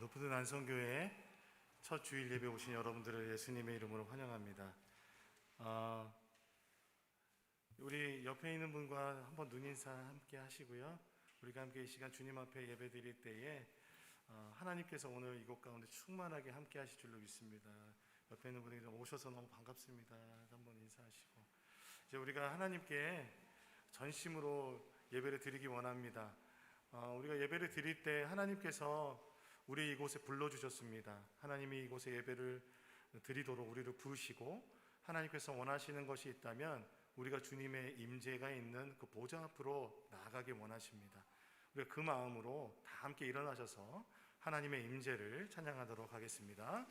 노푸드 난성교회 첫 주일 예배 오신 여러분들을 예수님의 이름으로 환영합니다. 우리 옆에 있는 분과 한번 눈인사 함께 하시고요. 우리가 함께 이 시간 주님 앞에 예배 드릴 때에 하나님께서 오늘 이곳 가운데 충만하게 함께 하실 줄로 믿습니다. 옆에 있는 분에게 오셔서 너무 반갑습니다. 한번 인사하시고, 이제 우리가 하나님께 전심으로 예배를 드리기 원합니다. 우리가 예배를 드릴 때 하나님께서 우리 이곳에 불러주셨습니다. 하나님이 이곳에 예배를 드리도록 우리를 부르시고, 하나님께서 원하시는 것이 있다면 우리가 주님의 임재가 있는 그 보좌 앞으로 나아가기 원하십니다. 우리가 그 마음으로 다 함께 일어나셔서 하나님의 임재를 찬양하도록 하겠습니다.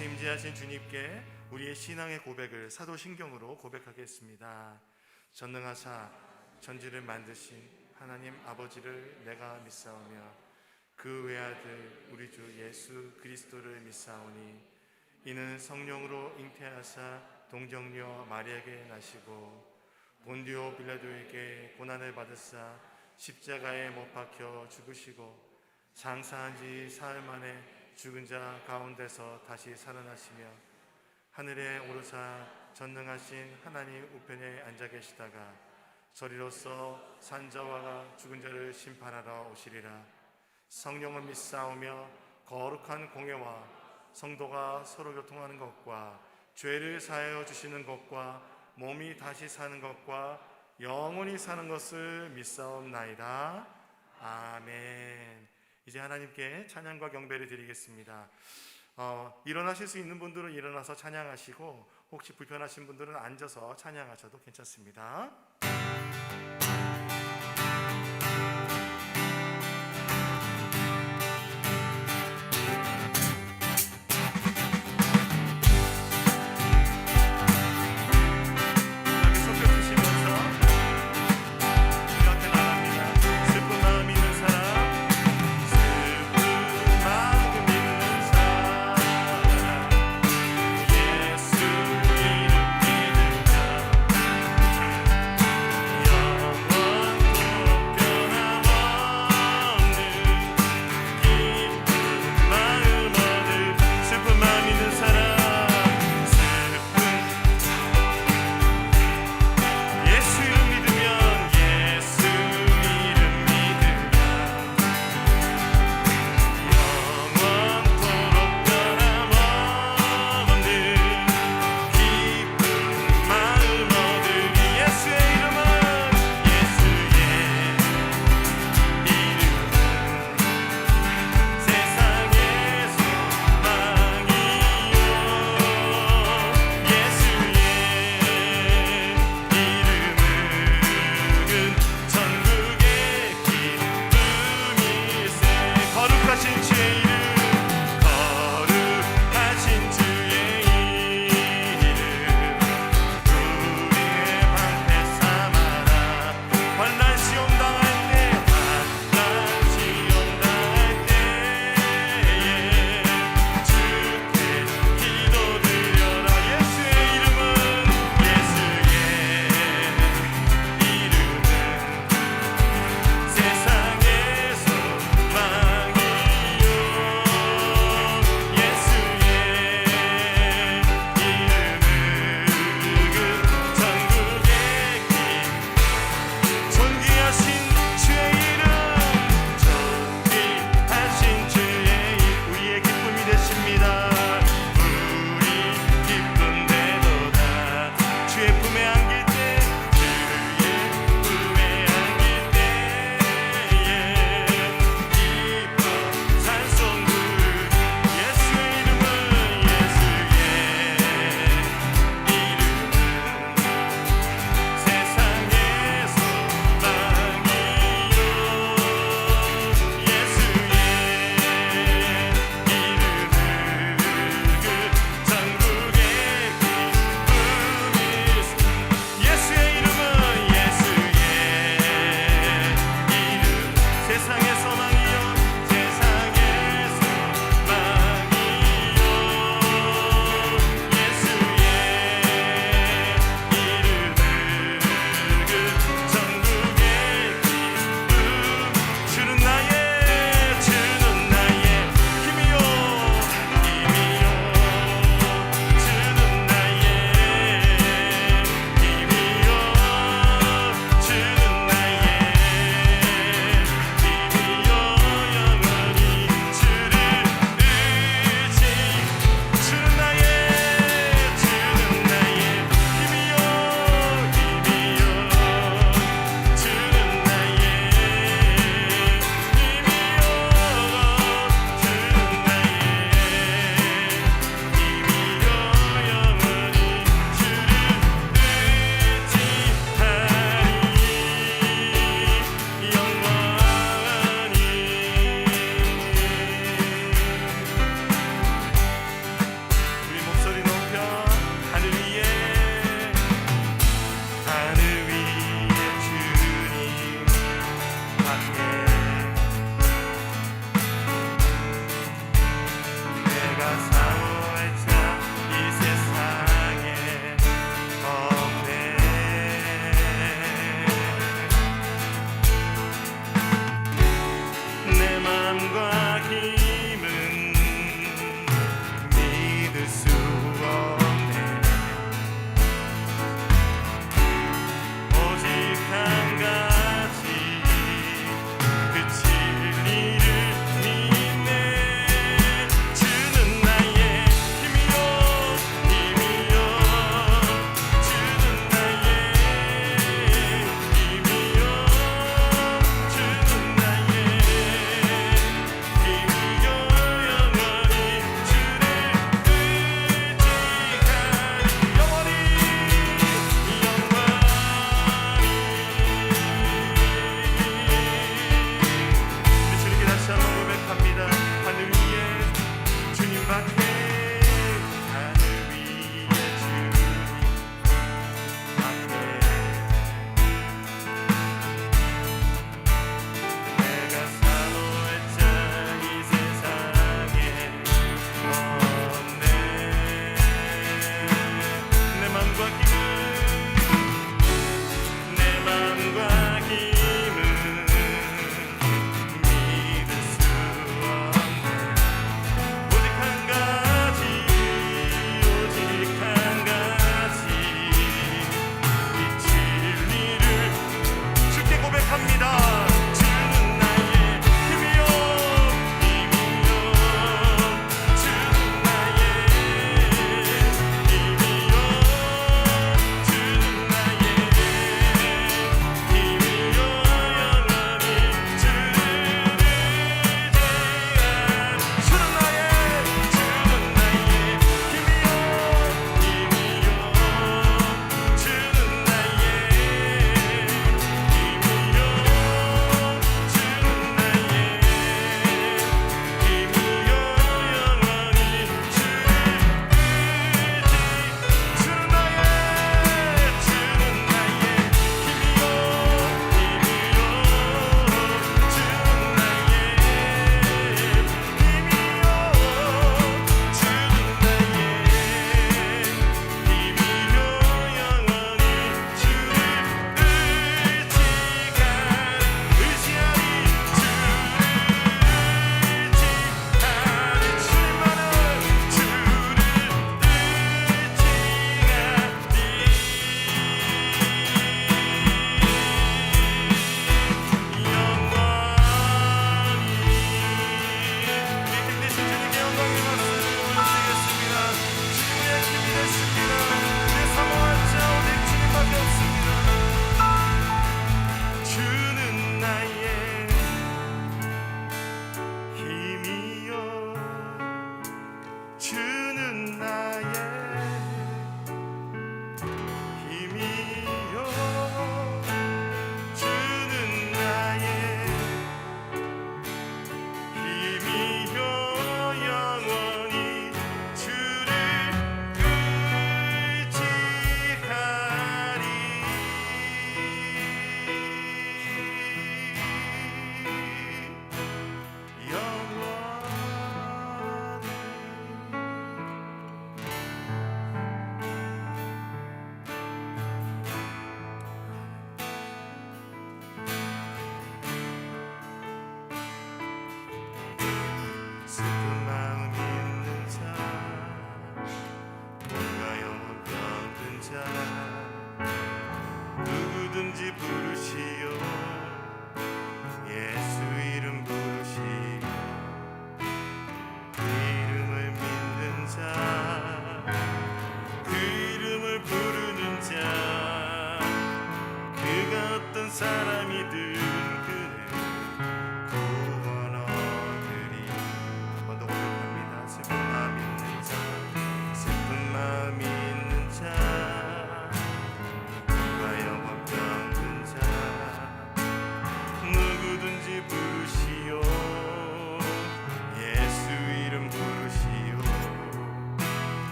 임재하신 주님께 우리의 신앙의 고백을 사도신경으로 고백하겠습니다. 전능하사 천지를 만드신 하나님 아버지를 내가 믿사오며 그 외아들 우리 주 예수 그리스도를 믿사오니 이는 성령으로 잉태하사 동정녀 마리아에게 나시고 본디오 빌라도에게 고난을 받으사 십자가에 못 박혀 죽으시고 장사한 지 사흘 만에 죽은 자 가운데서 다시 살아나시며 하늘에 오르사 전능하신 하나님 우편에 앉아 계시다가 저리로서 산자와 죽은 자를 심판하러 오시리라. 성령을 믿사오며 거룩한 공예와 성도가 서로 교통하는 것과 죄를 사하여 주시는 것과 몸이 다시 사는 것과 영원히 사는 것을 믿사옵나이다. 아멘. 이제 하나님께 찬양과 경배를 드리겠습니다. 일어나실 수 있는 분들은 일어나서 찬양하시고, 혹시 불편하신 분들은 앉아서 찬양하셔도 괜찮습니다. 슬픈 마음 믿는 사람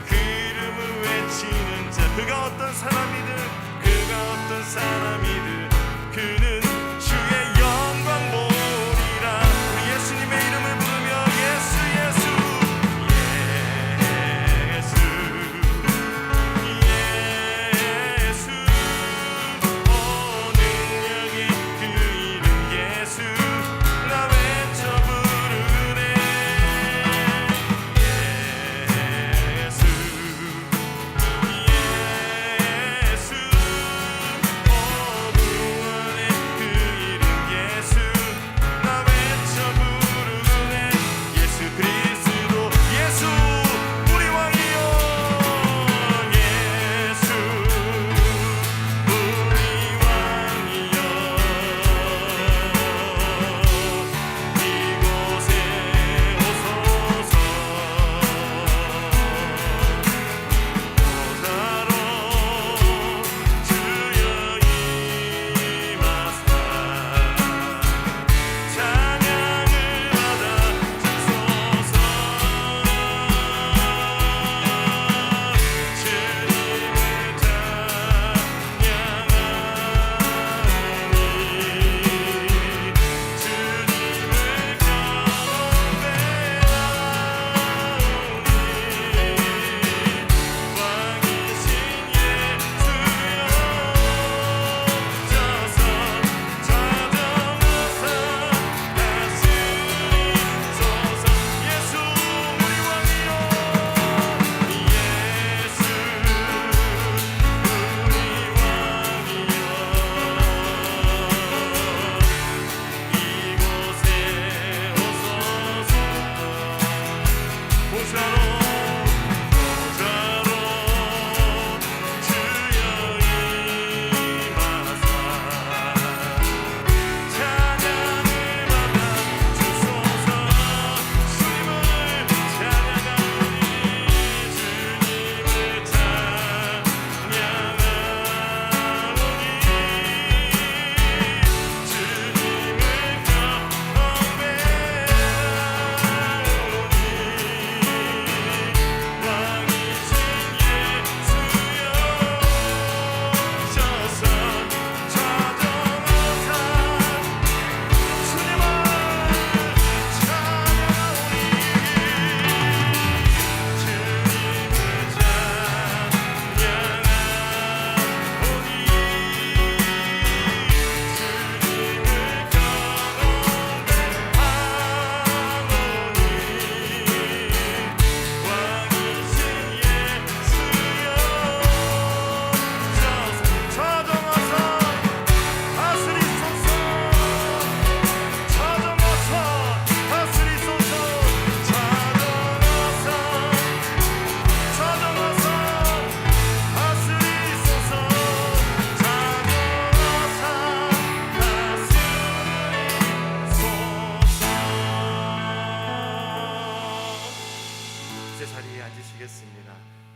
그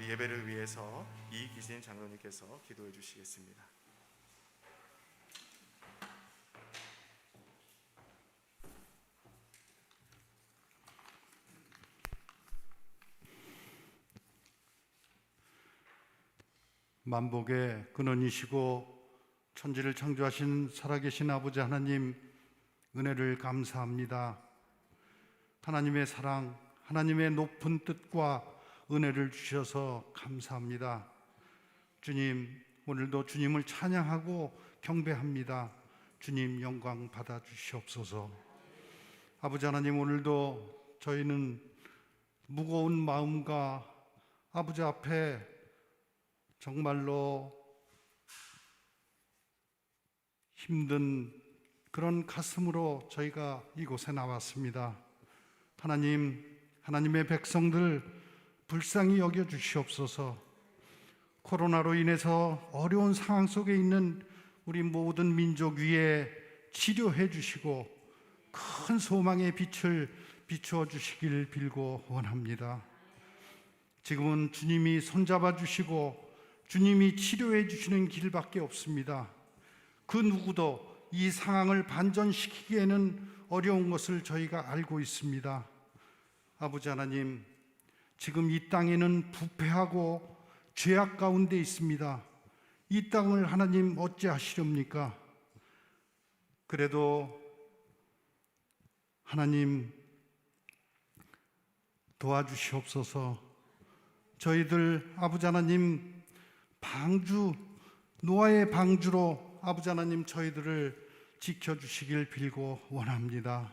이 예배를 위해서 이기진 장로님께서 기도해 주시겠습니다. 만복의 근원이시고 천지를 창조하신 살아계신 아버지 하나님, 은혜를 감사합니다. 하나님의 사랑, 하나님의 높은 뜻과 은혜를 주셔서 감사합니다. 주님, 오늘도 주님을 찬양하고 경배합니다. 주님, 영광 받아 주시옵소서. 아버지 하나님, 오늘도 저희는 무거운 마음과 아버지 앞에 정말로 힘든 그런 가슴으로 저희가 이곳에 나왔습니다. 하나님, 하나님의 백성들 불쌍히 여겨 주시옵소서. 코로나로 인해서 어려운 상황 속에 있는 우리 모든 민족 위에 치료해 주시고 큰 소망의 빛을 비추어 주시길 빌고 원합니다. 지금은 주님이 손잡아 주시고 주님이 치료해 주시는 길밖에 없습니다. 그 누구도 이 상황을 반전시키기에는 어려운 것을 저희가 알고 있습니다. 아버지 하나님, 지금 이 땅에는 부패하고 죄악 가운데 있습니다. 이 땅을 하나님 어찌하시렵니까? 그래도 하나님 도와주시옵소서. 저희들 아버지 하나님 노아의 방주로 아버지 하나님 저희들을 지켜주시길 빌고 원합니다.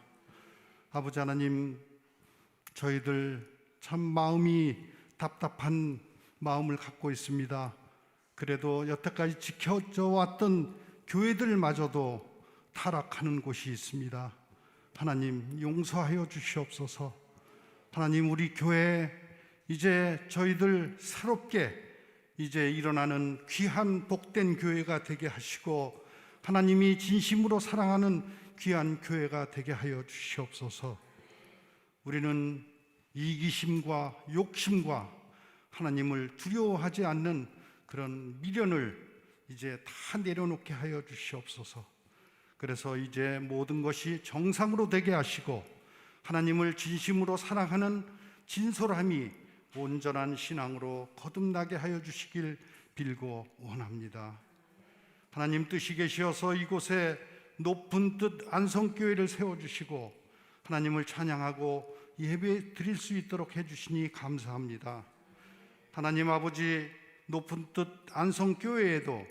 아버지 하나님, 저희들 참 마음이 답답한 마음을 갖고 있습니다. 그래도 여태까지 지켜져 왔던 교회들마저도 타락하는 곳이 있습니다. 하나님, 용서하여 주시옵소서. 하나님, 우리 교회 이제 저희들 새롭게 이제 일어나는 귀한 복된 교회가 되게 하시고 하나님이 진심으로 사랑하는 귀한 교회가 되게 하여 주시옵소서. 우리는 이기심과 욕심과 하나님을 두려워하지 않는 그런 미련을 이제 다 내려놓게 하여 주시옵소서. 그래서 이제 모든 것이 정상으로 되게 하시고 하나님을 진심으로 사랑하는 진솔함이 온전한 신앙으로 거듭나게 하여 주시길 빌고 원합니다. 하나님 뜻이 계시어서 이곳에 높은 뜻 안성교회를 세워주시고 하나님을 찬양하고 예배 드릴 수 있도록 해주시니 감사합니다. 하나님 아버지, 높은 뜻 안성교회에도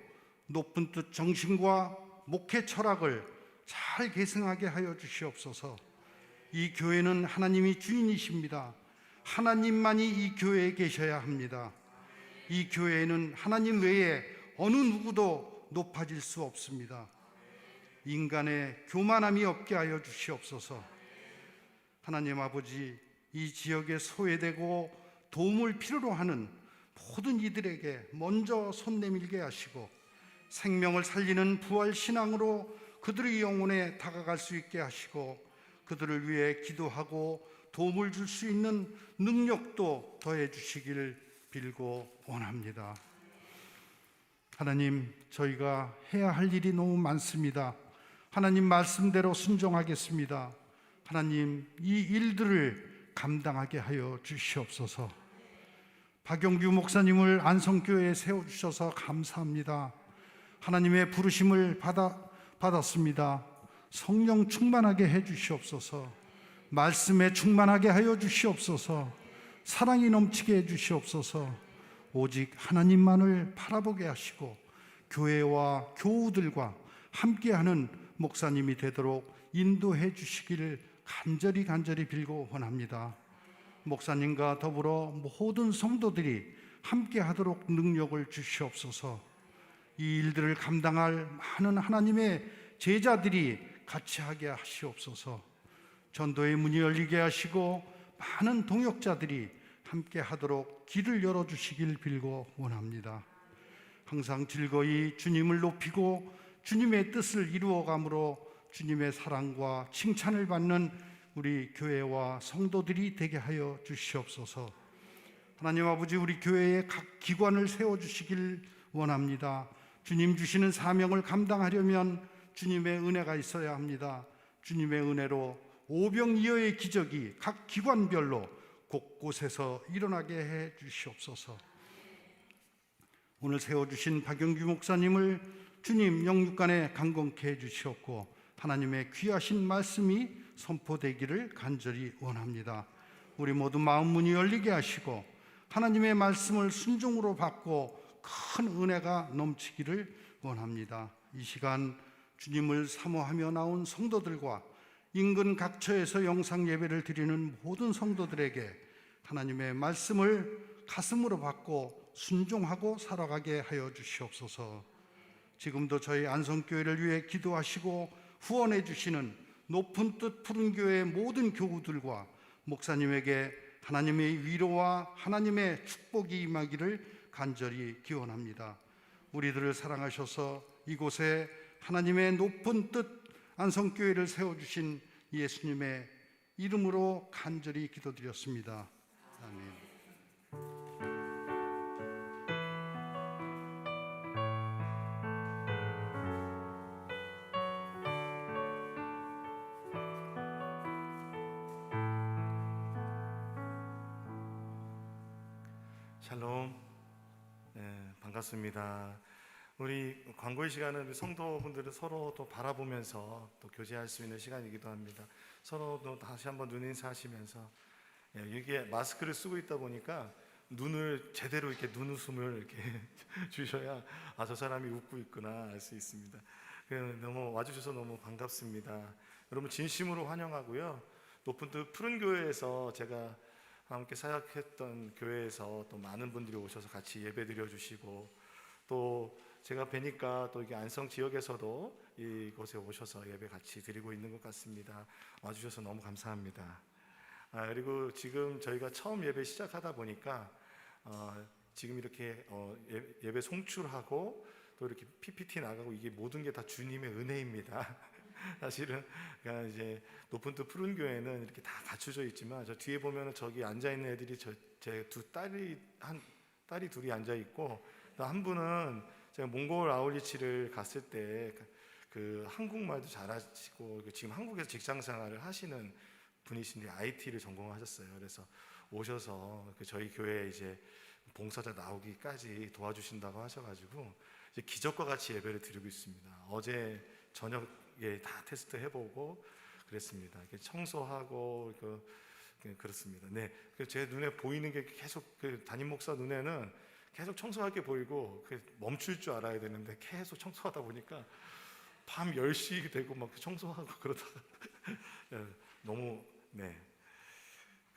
높은 뜻 정신과 목회 철학을 잘 계승하게 하여 주시옵소서. 이 교회는 하나님이 주인이십니다. 하나님만이 이 교회에 계셔야 합니다. 이 교회에는 하나님 외에 어느 누구도 높아질 수 없습니다. 인간의 교만함이 없게 하여 주시옵소서. 하나님 아버지, 이 지역에 소외되고 도움을 필요로 하는 모든 이들에게 먼저 손 내밀게 하시고 생명을 살리는 부활 신앙으로 그들의 영혼에 다가갈 수 있게 하시고 그들을 위해 기도하고 도움을 줄 수 있는 능력도 더해 주시기를 빌고 원합니다. 하나님, 저희가 해야 할 일이 너무 많습니다. 하나님 말씀대로 순종하겠습니다. 하나님, 이 일들을 감당하게 하여 주시옵소서. 박용규 목사님을 안성교회에 세워주셔서 감사합니다. 하나님의 부르심을 받았습니다. 성령 충만하게 해 주시옵소서. 말씀에 충만하게 하여 주시옵소서. 사랑이 넘치게 해 주시옵소서. 오직 하나님만을 바라보게 하시고 교회와 교우들과 함께하는 목사님이 되도록 인도해 주시기를 간절히 빌고 원합니다. 목사님과 더불어 모든 성도들이 함께하도록 능력을 주시옵소서. 이 일들을 감당할 많은 하나님의 제자들이 같이 하게 하시옵소서. 전도의 문이 열리게 하시고 많은 동역자들이 함께 하도록 길을 열어주시길 빌고 원합니다. 항상 즐거이 주님을 높이고 주님의 뜻을 이루어감으로 주님의 사랑과 칭찬을 받는 우리 교회와 성도들이 되게 하여 주시옵소서. 하나님 아버지, 우리 교회의 각 기관을 세워주시길 원합니다. 주님 주시는 사명을 감당하려면 주님의 은혜가 있어야 합니다. 주님의 은혜로 오병이어의 기적이 각 기관별로 곳곳에서 일어나게 해 주시옵소서. 오늘 세워주신 박영규 목사님을 주님 영육간에 강건케 해 주시옵고 하나님의 귀하신 말씀이 선포되기를 간절히 원합니다. 우리 모두 마음 문이 열리게 하시고 하나님의 말씀을 순종으로 받고 큰 은혜가 넘치기를 원합니다. 이 시간 주님을 사모하며 나온 성도들과 인근 각처에서 영상 예배를 드리는 모든 성도들에게 하나님의 말씀을 가슴으로 받고 순종하고 살아가게 하여 주시옵소서. 지금도 저희 안성교회를 위해 기도하시고 후원해 주시는 높은 뜻 푸른 교회의 모든 교우들과 목사님에게 하나님의 위로와 하나님의 축복이 임하기를 간절히 기원합니다. 우리들을 사랑하셔서 이곳에 하나님의 높은 뜻 안성교회를 세워주신 예수님의 이름으로 간절히 기도드렸습니다. 아멘. 샬롬. 네, 반갑습니다. 우리 광고의 시간은 성도분들을 서로 또 바라보면서 또 교제할 수 있는 시간이기도 합니다. 서로 또 다시 한번 눈인사하시면서, 이게 마스크를 쓰고 있다 보니까 눈을 제대로 이렇게 눈웃음을 이렇게 주셔야 저 사람이 웃고 있구나 알 수 있습니다. 너무 와주셔서 너무 반갑습니다. 여러분 진심으로 환영하고요. 높은 뜻 푸른 교회에서 제가 함께 사역했던 교회에서 또 많은 분들이 오셔서 같이 예배 드려주시고, 또 제가 뵈니까 또 이게 안성 지역에서도 이곳에 오셔서 예배 같이 드리고 있는 것 같습니다. 와주셔서 너무 감사합니다. 그리고 지금 저희가 처음 예배 시작하다 보니까 지금 이렇게 예배 송출하고 또 이렇게 PPT 나가고 이게 모든 게 다 주님의 은혜입니다. 사실은 그러니까 이제 높은 뜻 푸른 교회는 이렇게 다 갖춰져 있지만 저 뒤에 보면은 저기 앉아 있는 애들이 제 두 딸이 둘이 앉아 있고, 또 한 분은 제가 몽골 아울리치를 갔을 때 그 한국말도 잘하시고 지금 한국에서 직장 생활을 하시는 분이신데 IT를 전공하셨어요. 그래서 오셔서 저희 교회 이제 봉사자 나오기까지 도와주신다고 하셔가지고 이제 기적과 같이 예배를 드리고 있습니다. 어제 저녁에 다 테스트 해보고 그랬습니다. 청소하고 그렇습니다. 네, 제 눈에 보이는 게 계속 담임 목사 눈에는 계속 청소할 게 보이고 멈출 줄 알아야 되는데 계속 청소하다 보니까 밤 10시 되고 막 청소하고 그러다가 너무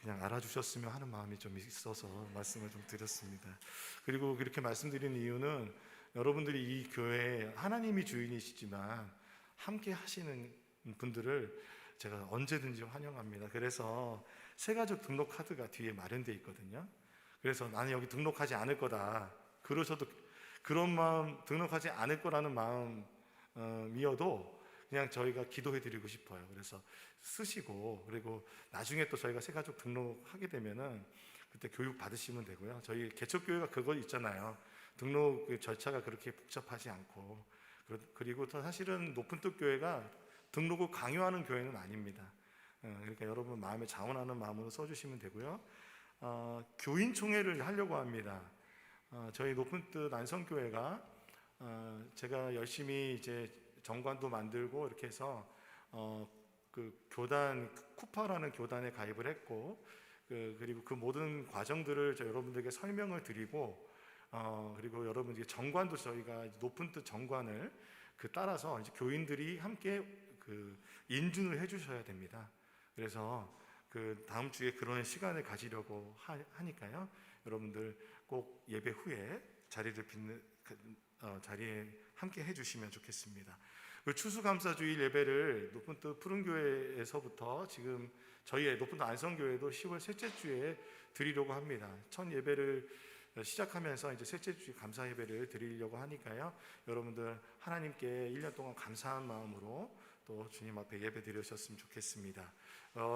그냥 알아주셨으면 하는 마음이 좀 있어서 말씀을 좀 드렸습니다. 그리고 그렇게 말씀드린 이유는 여러분들이 이 교회에 하나님이 주인이시지만 함께 하시는 분들을 제가 언제든지 환영합니다. 그래서 새가족 등록 카드가 뒤에 마련되어 있거든요. 그래서 나는 여기 등록하지 않을 거다, 그러셔도 그런 마음, 등록하지 않을 거라는 마음이어도 그냥 저희가 기도해 드리고 싶어요. 그래서 쓰시고, 그리고 나중에 또 저희가 새가족 등록하게 되면은 그때 교육 받으시면 되고요. 저희 개척교회가 그거 있잖아요. 등록 절차가 그렇게 복잡하지 않고, 그리고 또 사실은 높은 뜻 교회가 등록을 강요하는 교회는 아닙니다. 그러니까 여러분 마음에 자원하는 마음으로 써주시면 되고요. 교인총회를 하려고 합니다. 저희 높은 뜻 안성교회가 제가 열심히 이제 정관도 만들고 이렇게 해서 그 교단 쿠파라는 교단에 가입을 했고, 그리고 그 모든 과정들을 여러분들에게 설명을 드리고, 그리고 여러분 정관도 저희가 높은 뜻 정관을 따라서 이제 교인들이 함께 인준을 해주셔야 됩니다. 그래서 다음 주에 그런 시간을 가지려고 하니까요. 여러분들 꼭 예배 후에 자리에 함께 해주시면 좋겠습니다. 추수감사주일 예배를 높은 뜻 푸른 교회에서부터 지금 저희의 높은 뜻 안성교회도 10월 셋째 주에 드리려고 합니다. 첫 예배를 시작하면서 이제 셋째 주 감사 예배를 드리려고 하니까요. 여러분들 하나님께 1년 동안 감사한 마음으로 또 주님 앞에 예배 드리셨으면 좋겠습니다.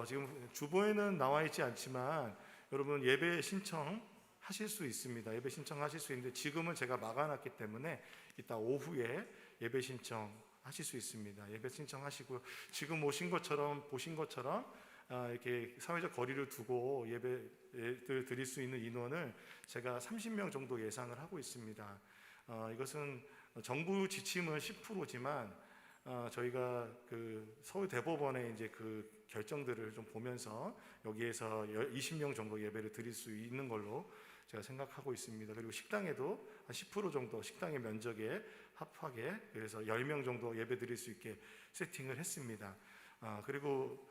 지금 주보에는 나와 있지 않지만 여러분 예배 신청할 하실 수 있습니다. 예배 신청하실 수 있는데 지금은 제가 막아놨기 때문에 이따 오후에 예배 신청하실 수 있습니다. 예배 신청하시고 지금 오신 것처럼 보신 것처럼 이렇게 사회적 거리를 두고 예배를 드릴 수 있는 인원을 제가 30명 정도 예상을 하고 있습니다. 이것은 정부 지침은 10%지만 저희가 그 서울 대법원의 이제 그 결정들을 좀 보면서 여기에서 20명 정도 예배를 드릴 수 있는 걸로 제가 생각하고 있습니다. 그리고 식당에도 한 10% 정도 식당의 면적에 합하게 그래서 10명 정도 예배 드릴 수 있게 세팅을 했습니다. 그리고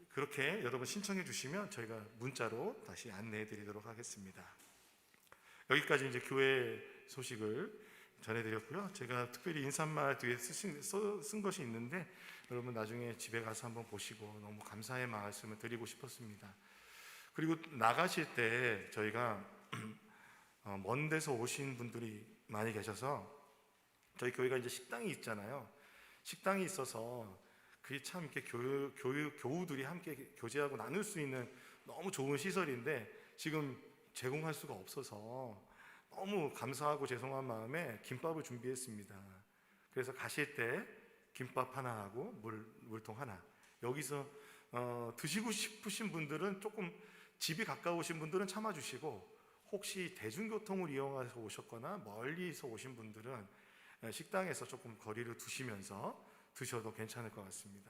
그렇게 여러분 신청해 주시면 저희가 문자로 다시 안내해 드리도록 하겠습니다. 여기까지 이제 교회 소식을 전해드렸고요. 제가 특별히 인사말 뒤에 쓴 것이 있는데 여러분 나중에 집에 가서 한번 보시고 너무 감사의 말씀을 드리고 싶었습니다. 그리고 나가실 때 저희가 먼 데서 오신 분들이 많이 계셔서 저희 교회가 이제 식당이 있잖아요. 식당이 있어서 그게 참 이렇게 교우들이 함께 교제하고 나눌 수 있는 너무 좋은 시설인데 지금 제공할 수가 없어서 너무 감사하고 죄송한 마음에 김밥을 준비했습니다. 그래서 가실 때 김밥 하나 하고 물통 하나. 여기서 드시고 싶으신 분들은 조금 집이 가까우신 분들은 참아주시고 혹시 대중교통을 이용해서 오셨거나 멀리서 오신 분들은 식당에서 조금 거리를 두시면서 드셔도 괜찮을 것 같습니다.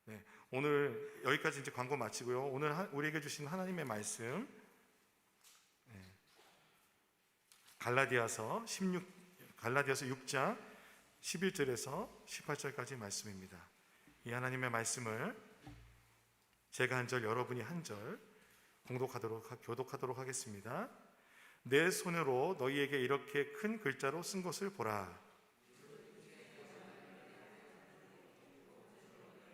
네, 오늘 여기까지 이제 광고 마치고요. 오늘 우리에게 주신 하나님의 말씀 갈라디아서 6장 11절에서 18절까지 말씀입니다. 이 하나님의 말씀을 제가 한 절 여러분이 한 절 교독하도록 하겠습니다. 내 손으로 너희에게 이렇게 큰 글자로 쓴 것을 보라.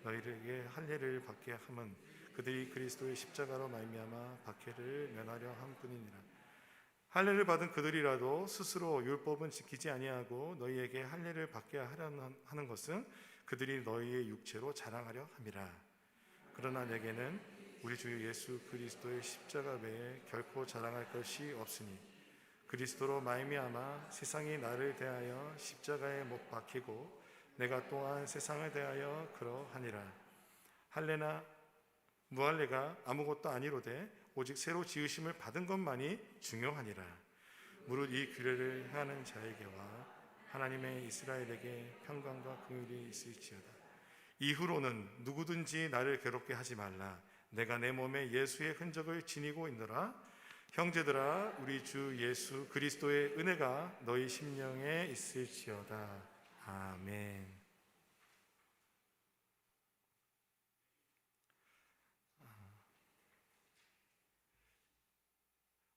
너희에게 할례를 받게 함은 그들이 그리스도의 십자가로 말미암아 박해를 면하려 함뿐이니라. 할례를 받은 그들이라도 스스로 율법은 지키지 아니하고 너희에게 할례를 받게 하는 것은 그들이 너희의 육체로 자랑하려 함이라. 그러나 내게는 우리 주 예수 그리스도의 십자가 외에 결코 자랑할 것이 없으니 그리스도로 말미암아 세상이 나를 대하여 십자가에 못 박히고 내가 또한 세상을 대하여 그러하니라. 할례나 무할례가 아무것도 아니로되 오직 새로 지으심을 받은 것만이 중요하니라. 무릇 이 규례를 행하는 자에게와 하나님의 이스라엘에게 평강과 긍휼이 있을지어다. 이후로는 누구든지 나를 괴롭게 하지 말라. 내가 내 몸에 예수의 흔적을 지니고 있노라. 형제들아, 우리 주 예수 그리스도의 은혜가 너희 심령에 있을지어다. 아멘.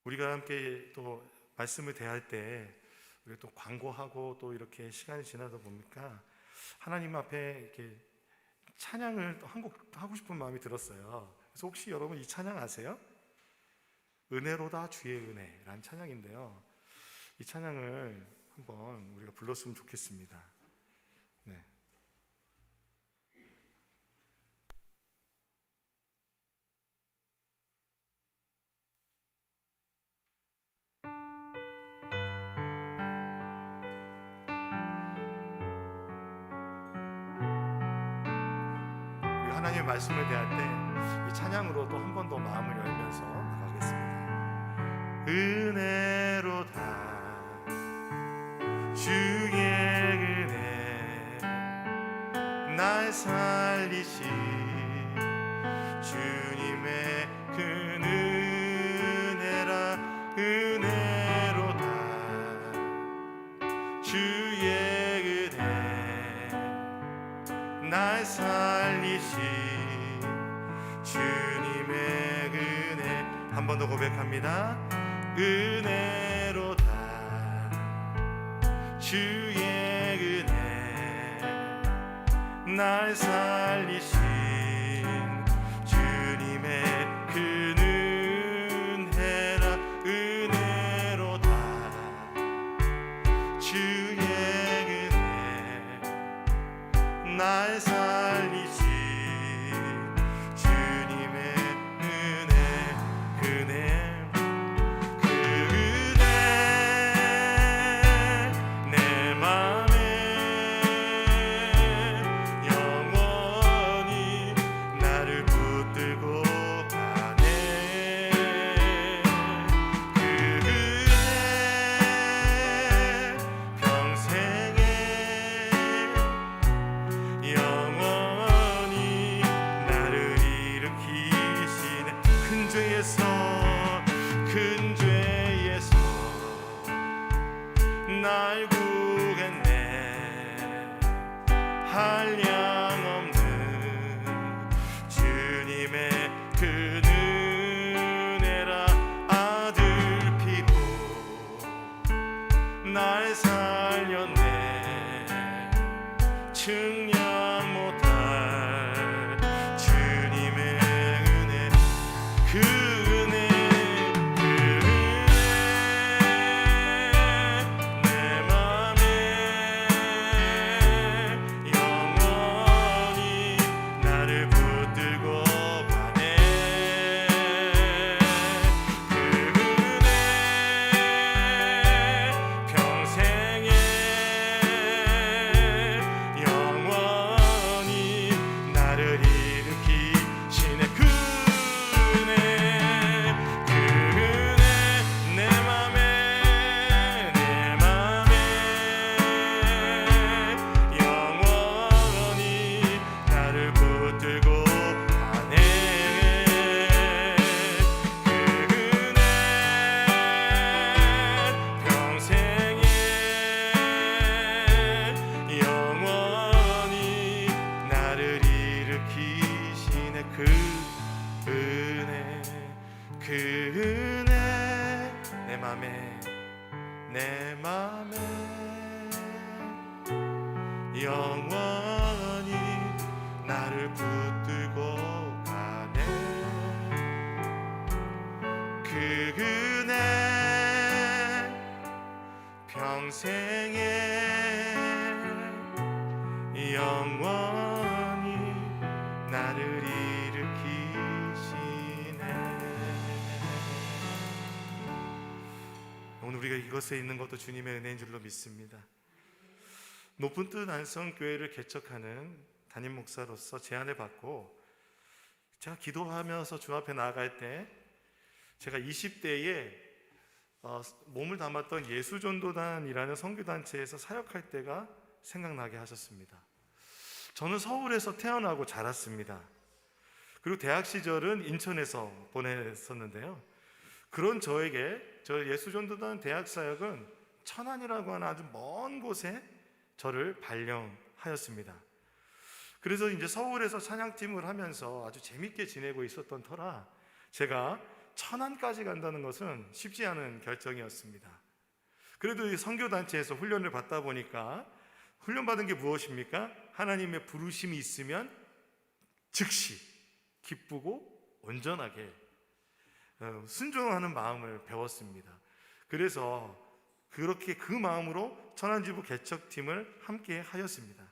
우리가 함께 또 말씀을 대할 때 우리가 또 광고하고 또 이렇게 시간이 지나다 보니까 하나님 앞에 이렇게 찬양을 한 곡 하고 싶은 마음이 들었어요. 그래서 혹시 여러분 이 찬양 아세요? 은혜로다 주의 은혜라는 찬양인데요. 이 찬양을 한번 우리가 불렀으면 좋겠습니다. 네. 하나님의 말씀을 대할 때 이 찬양으로 또 한 번 더 마음을 열면서 나가겠습니다. 은혜로다 주의 은혜 날 살리신 주님의 그 은혜라. 은혜로다 주의 은혜 날 살리신 주님의 은혜. 한 번 더 고백합니다. 은혜로다 주의 은혜 날 살리신 주님의 그 은혜라. 은혜로다 주의 은혜 날 살리신 주님의 은혜. 날 구했네. 한량없는 주님의 그 은혜라. 아들 피로 날 살렸네. 측량 못할 주님의 은혜. 그 은혜, 그 은혜 내 맘에 영원히 나를 붙들고 가네. 그 은혜 평생에 영원히 나를 일으키시네. 그 은혜, 그 은혜 내 맘에 영원히 나를 붙들고 가네. 그 은혜 평생에 영원히 나를 일으키시네. 그 은혜, 그 은혜 내 맘에 영원히 나를 붙들고 가네. 그 은혜 평생에 영원히 나를 일으키시네. 오늘 우리가 이것에 있는 것도 주님의 은혜인 줄로 믿습니다. 높은 뜻 안성교회를 개척하는 담임 목사로서 제안을 받고 제가 기도하면서 주 앞에 나아갈 때 제가 20대에 몸을 담았던 예수전도단이라는 선교단체에서 사역할 때가 생각나게 하셨습니다. 저는 서울에서 태어나고 자랐습니다. 그리고 대학 시절은 인천에서 보냈었는데요. 그런 저에게 저 예수전도단 대학 사역은 천안이라고 하는 아주 먼 곳에 저를 발령하였습니다. 그래서 이제 서울에서 찬양팀을 하면서 아주 재밌게 지내고 있었던 터라 제가 천안까지 간다는 것은 쉽지 않은 결정이었습니다. 그래도 이 선교단체에서 훈련을 받다 보니까 훈련받은 게 무엇입니까? 하나님의 부르심이 있으면 즉시 기쁘고 온전하게 순종하는 마음을 배웠습니다. 그래서 그렇게 그 마음으로 천안지부 개척팀을 함께 하였습니다.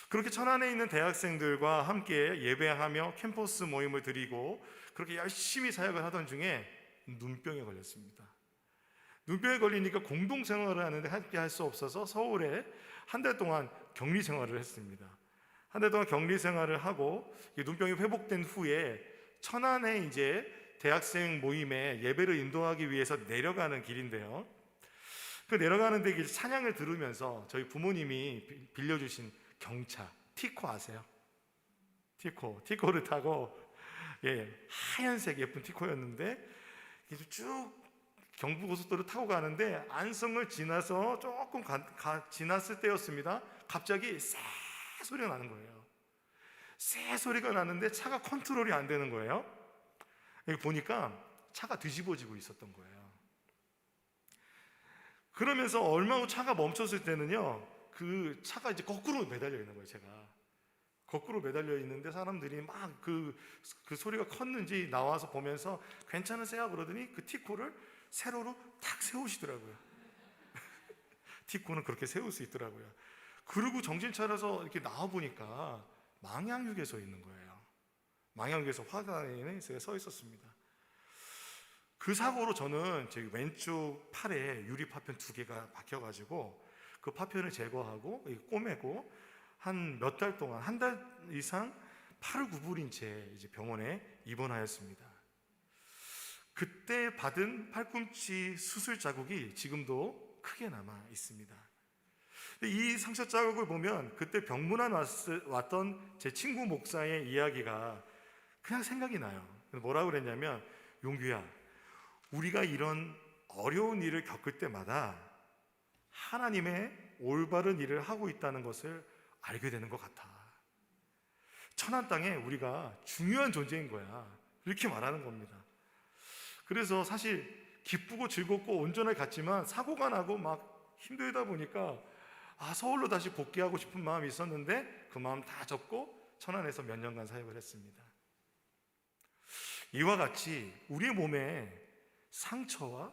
그렇게 천안에 있는 대학생들과 함께 예배하며 캠퍼스 모임을 드리고 그렇게 열심히 사역을 하던 중에 눈병에 걸렸습니다. 눈병에 걸리니까 공동생활을 하는데 함께 할 수 없어서 서울에 한 달 동안 격리 생활을 했습니다. 한 달 동안 격리 생활을 하고 눈병이 회복된 후에 천안에 이제 대학생 모임에 예배를 인도하기 위해서 내려가는 길인데요. 그 내려가는 데 길 찬양을 들으면서 저희 부모님이 빌려주신 경차 티코 아세요? 티코를 타고 하얀색 예쁜 티코였는데 쭉 경부고속도로 타고 가는데 안성을 지나서 조금 지났을 때였습니다. 갑자기 새 소리가 나는 거예요. 새 소리가 나는데 차가 컨트롤이 안 되는 거예요. 여기 보니까 차가 뒤집어지고 있었던 거예요. 그러면서 얼마 후 차가 멈췄을 때는요, 그 차가 이제 거꾸로 매달려 있는 거예요. 제가 거꾸로 매달려 있는데 사람들이 막 그 소리가 컸는지 나와서 보면서 괜찮으세요? 그러더니 그 티코를 세로로 탁 세우시더라고요. 티코는 그렇게 세울 수 있더라고요. 그리고 정신 차려서 이렇게 나와 보니까 망향휴게소에 있는 거예요. 망향휴게소 화단에 서 있었습니다. 그 사고로 저는 제 왼쪽 팔에 유리 파편 2개가 박혀가지고 그 파편을 제거하고 꼬매고 한 몇 달 동안, 한 달 이상 팔을 구부린 채 이제 병원에 입원하였습니다. 그때 받은 팔꿈치 수술 자국이 지금도 크게 남아 있습니다. 이 상처 자국을 보면 그때 병문안 왔던 제 친구 목사의 이야기가 그냥 생각이 나요. 뭐라고 그랬냐면, 용규야, 우리가 이런 어려운 일을 겪을 때마다 하나님의 올바른 일을 하고 있다는 것을 알게 되는 것 같아. 천한 땅에 우리가 중요한 존재인 거야. 이렇게 말하는 겁니다. 그래서 사실 기쁘고 즐겁고 온전하게 갔지만 사고가 나고 막 힘들다 보니까 서울로 다시 복귀하고 싶은 마음이 있었는데 그 마음 다 접고 천안에서 몇 년간 사역을 했습니다. 이와 같이 우리의 몸에 상처와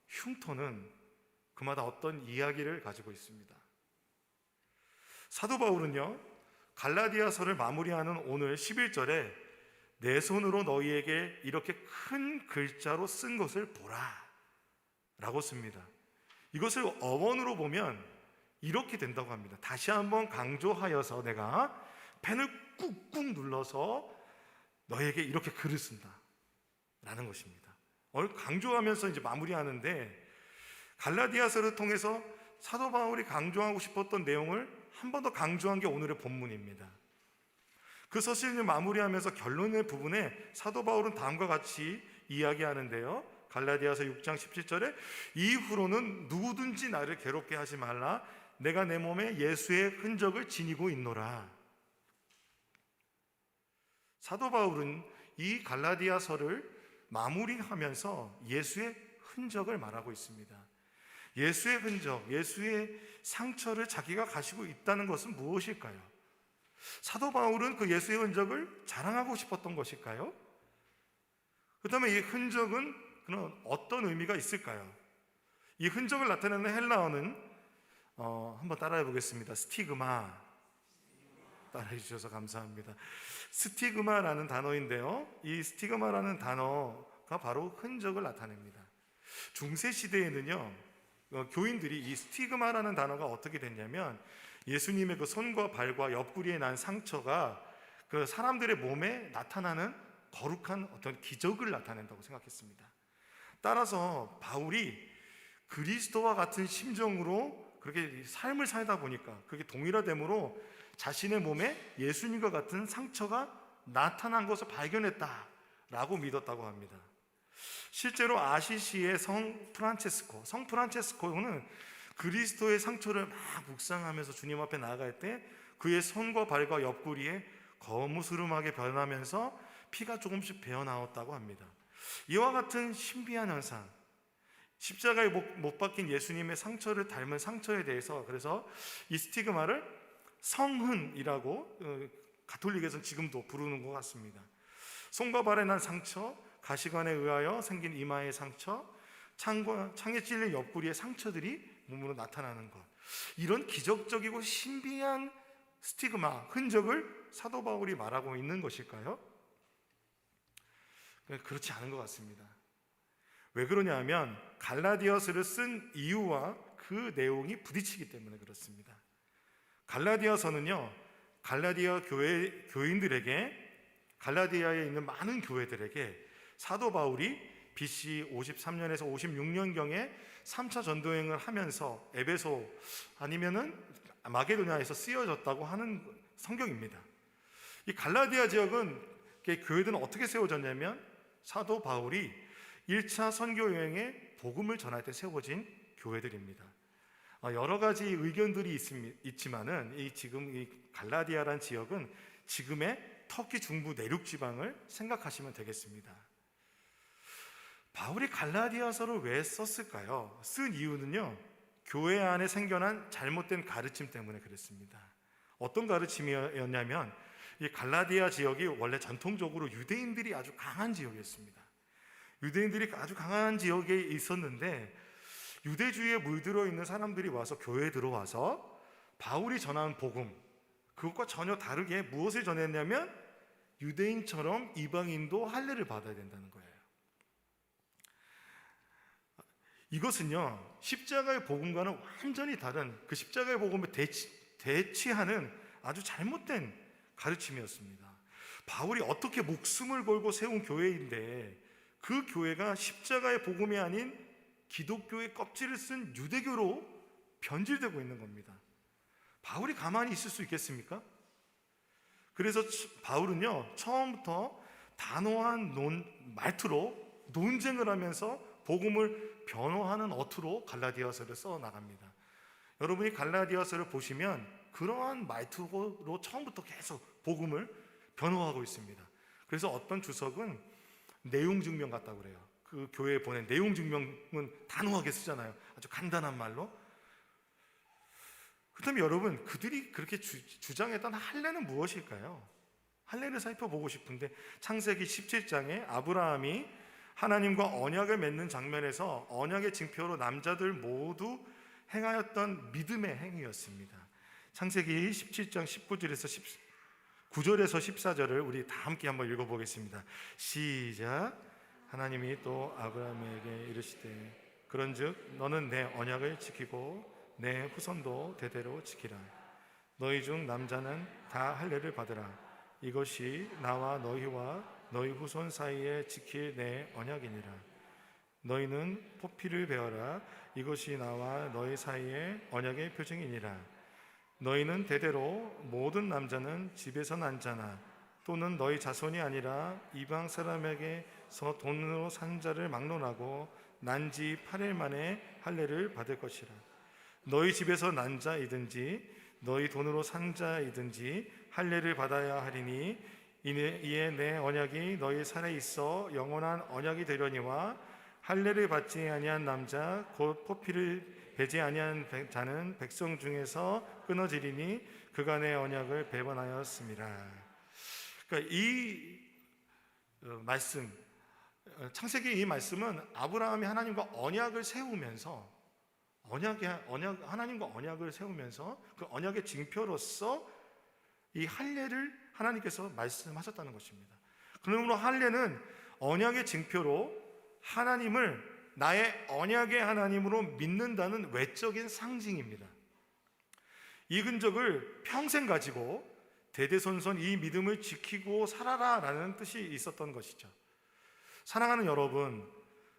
흉터는 그마다 어떤 이야기를 가지고 있습니다. 사도 바울은요, 갈라디아서를 마무리하는 오늘 11절에 내 손으로 너희에게 이렇게 큰 글자로 쓴 것을 보라 라고 씁니다. 이것을 어원으로 보면 이렇게 된다고 합니다. 다시 한번 강조하여서 내가 펜을 꾹꾹 눌러서 너에게 이렇게 글을 쓴다 라는 것입니다. 강조하면서 이제 마무리하는데, 갈라디아서를 통해서 사도 바울이 강조하고 싶었던 내용을 한 번 더 강조한 게 오늘의 본문입니다. 그 서신을 마무리하면서 결론의 부분에 사도 바울은 다음과 같이 이야기하는데요, 갈라디아서 6장 17절에 이후로는 누구든지 나를 괴롭게 하지 말라. 내가 내 몸에 예수의 흔적을 지니고 있노라. 사도 바울은 이 갈라디아서를 마무리하면서 예수의 흔적을 말하고 있습니다. 예수의 흔적, 예수의 상처를 자기가 가지고 있다는 것은 무엇일까요? 사도 바울은 그 예수의 흔적을 자랑하고 싶었던 것일까요? 그 다음에 이 흔적은 그런 어떤 의미가 있을까요? 이 흔적을 나타내는 헬라어는 한번 따라해 보겠습니다. 스티그마. 따라해 주셔서 감사합니다. 스티그마라는 단어인데요, 이 스티그마라는 단어가 바로 흔적을 나타냅니다. 중세 시대에는요, 교인들이 이 스티그마라는 단어가 어떻게 됐냐면, 예수님의 그 손과 발과 옆구리에 난 상처가 그 사람들의 몸에 나타나는 거룩한 어떤 기적을 나타낸다고 생각했습니다. 따라서 바울이 그리스도와 같은 심정으로 그렇게 삶을 살다 보니까 그게 동일화됨으로 자신의 몸에 예수님과 같은 상처가 나타난 것을 발견했다라고 믿었다고 합니다. 실제로 아시시의 성 프란체스코는 그리스도의 상처를 막 묵상하면서 주님 앞에 나아갈 때 그의 손과 발과 옆구리에 거무스름하게 변하면서 피가 조금씩 배어나왔다고 합니다. 이와 같은 신비한 현상, 십자가에 못 박힌 예수님의 상처를 닮은 상처에 대해서 그래서 이 스티그마를 성흔이라고 가톨릭에서는 지금도 부르는 것 같습니다. 손과 발에 난 상처, 가시관에 의하여 생긴 이마의 상처, 창에 찔린 옆구리의 상처들이 몸으로 나타나는 것, 이런 기적적이고 신비한 스티그마, 흔적을 사도 바울이 말하고 있는 것일까요? 그렇지 않은 것 같습니다. 왜 그러냐 하면 갈라디아서를 쓴 이유와 그 내용이 부딪히기 때문에 그렇습니다. 갈라디아서는요, 갈라디아 교인들에게, 갈라디아에 있는 많은 교회들에게 사도 바울이 BC 53년에서 56년경에 3차 전도행을 하면서 에베소 아니면은 마게도냐에서 쓰여졌다고 하는 성경입니다. 이 갈라디아 지역은 교회들은 어떻게 세워졌냐면 사도 바울이 1차 선교 여행에 복음을 전할 때 세워진 교회들입니다. 여러 가지 의견들이 있지만은 지금 이 갈라디아라는 지역은 지금의 터키 중부 내륙 지방을 생각하시면 되겠습니다. 바울이 갈라디아서를 왜 썼을까요? 쓴 이유는요, 교회 안에 생겨난 잘못된 가르침 때문에 그랬습니다. 어떤 가르침이었냐면 이 갈라디아 지역이 원래 전통적으로 유대인들이 아주 강한 지역이었습니다. 유대인들이 아주 강한 지역에 있었는데 유대주의에 물들어 있는 사람들이 와서 교회에 들어와서 바울이 전하는 복음, 그것과 전혀 다르게 무엇을 전했냐면 유대인처럼 이방인도 할례를 받아야 된다는 거예요. 이것은요, 십자가의 복음과는 완전히 다른, 그 십자가의 복음을 대치하는 아주 잘못된 가르침이었습니다. 바울이 어떻게 목숨을 걸고 세운 교회인데 그 교회가 십자가의 복음이 아닌 기독교의 껍질을 쓴 유대교로 변질되고 있는 겁니다. 바울이 가만히 있을 수 있겠습니까? 그래서 바울은요, 처음부터 단호한 말투로 논쟁을 하면서 복음을 변호하는 어투로 갈라디아서를 써 나갑니다. 여러분이 갈라디아서를 보시면 그러한 말투로 처음부터 계속 복음을 변호하고 있습니다. 그래서 어떤 주석은 내용 증명 같다고 그래요. 그 교회에 보낸 내용 증명은 단호하게 쓰잖아요. 아주 간단한 말로. 그렇다면 여러분, 그들이 그렇게 주장했던 할례는 무엇일까요? 할례를 살펴보고 싶은데 창세기 17장에 아브라함이 하나님과 언약을 맺는 장면에서 언약의 징표로 남자들 모두 행하였던 믿음의 행위였습니다. 창세기 17장 19절에서 9절에서 14절을 우리 다 함께 한번 읽어보겠습니다. 시작. 하나님이 또 아브라함에게 이르시되 그런즉 너는 내 언약을 지키고 내 후손도 대대로 지키라. 너희 중 남자는 다 할례를 받으라. 이것이 나와 너희와 너희 후손 사이에 지킬 내 언약이니라. 너희는 포피를 베어라. 이것이 나와 너희 사이에 언약의 표징이니라. 너희는 대대로 모든 남자는 집에서 난 자나 또는 너희 자손이 아니라 이방 사람에게서 돈으로 산 자를 막론하고 난 지 8일 만에 할례를 받을 것이라. 너희 집에서 난 자이든지 너희 돈으로 산 자이든지 할례를 받아야 하리니 이에 내 언약이 너희 살에 있어 영원한 언약이 되려니와 할례를 받지 아니한 남자 곧 포피를 베지 아니한 자는 백성 중에서 끊어지리니 그가 내 언약을 배반하였습니다. 그러니까 이 말씀, 창세기 이 말씀은 아브라함이 하나님과 언약을 세우면서 하나님과 언약을 세우면서 그 언약의 징표로서 이 할례를 하나님께서 말씀하셨다는 것입니다. 그러므로 할례는 언약의 징표로 하나님을 나의 언약의 하나님으로 믿는다는 외적인 상징입니다. 이 근적을 평생 가지고 대대손손 이 믿음을 지키고 살아라라는 뜻이 있었던 것이죠. 사랑하는 여러분,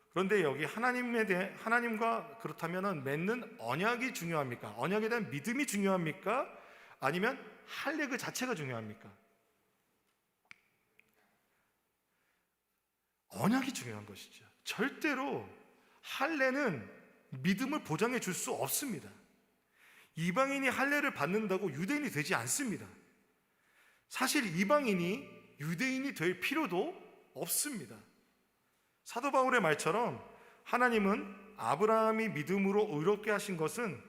그런데 여기 하나님과 그렇다면 맺는 언약이 중요합니까? 언약에 대한 믿음이 중요합니까? 아니면 할례 그 자체가 중요합니까? 언약이 중요한 것이죠. 절대로 할례는 믿음을 보장해 줄 수 없습니다. 이방인이 할례를 받는다고 유대인이 되지 않습니다. 사실 이방인이 유대인이 될 필요도 없습니다. 사도 바울의 말처럼 하나님은 아브라함이 믿음으로 의롭게 하신 것은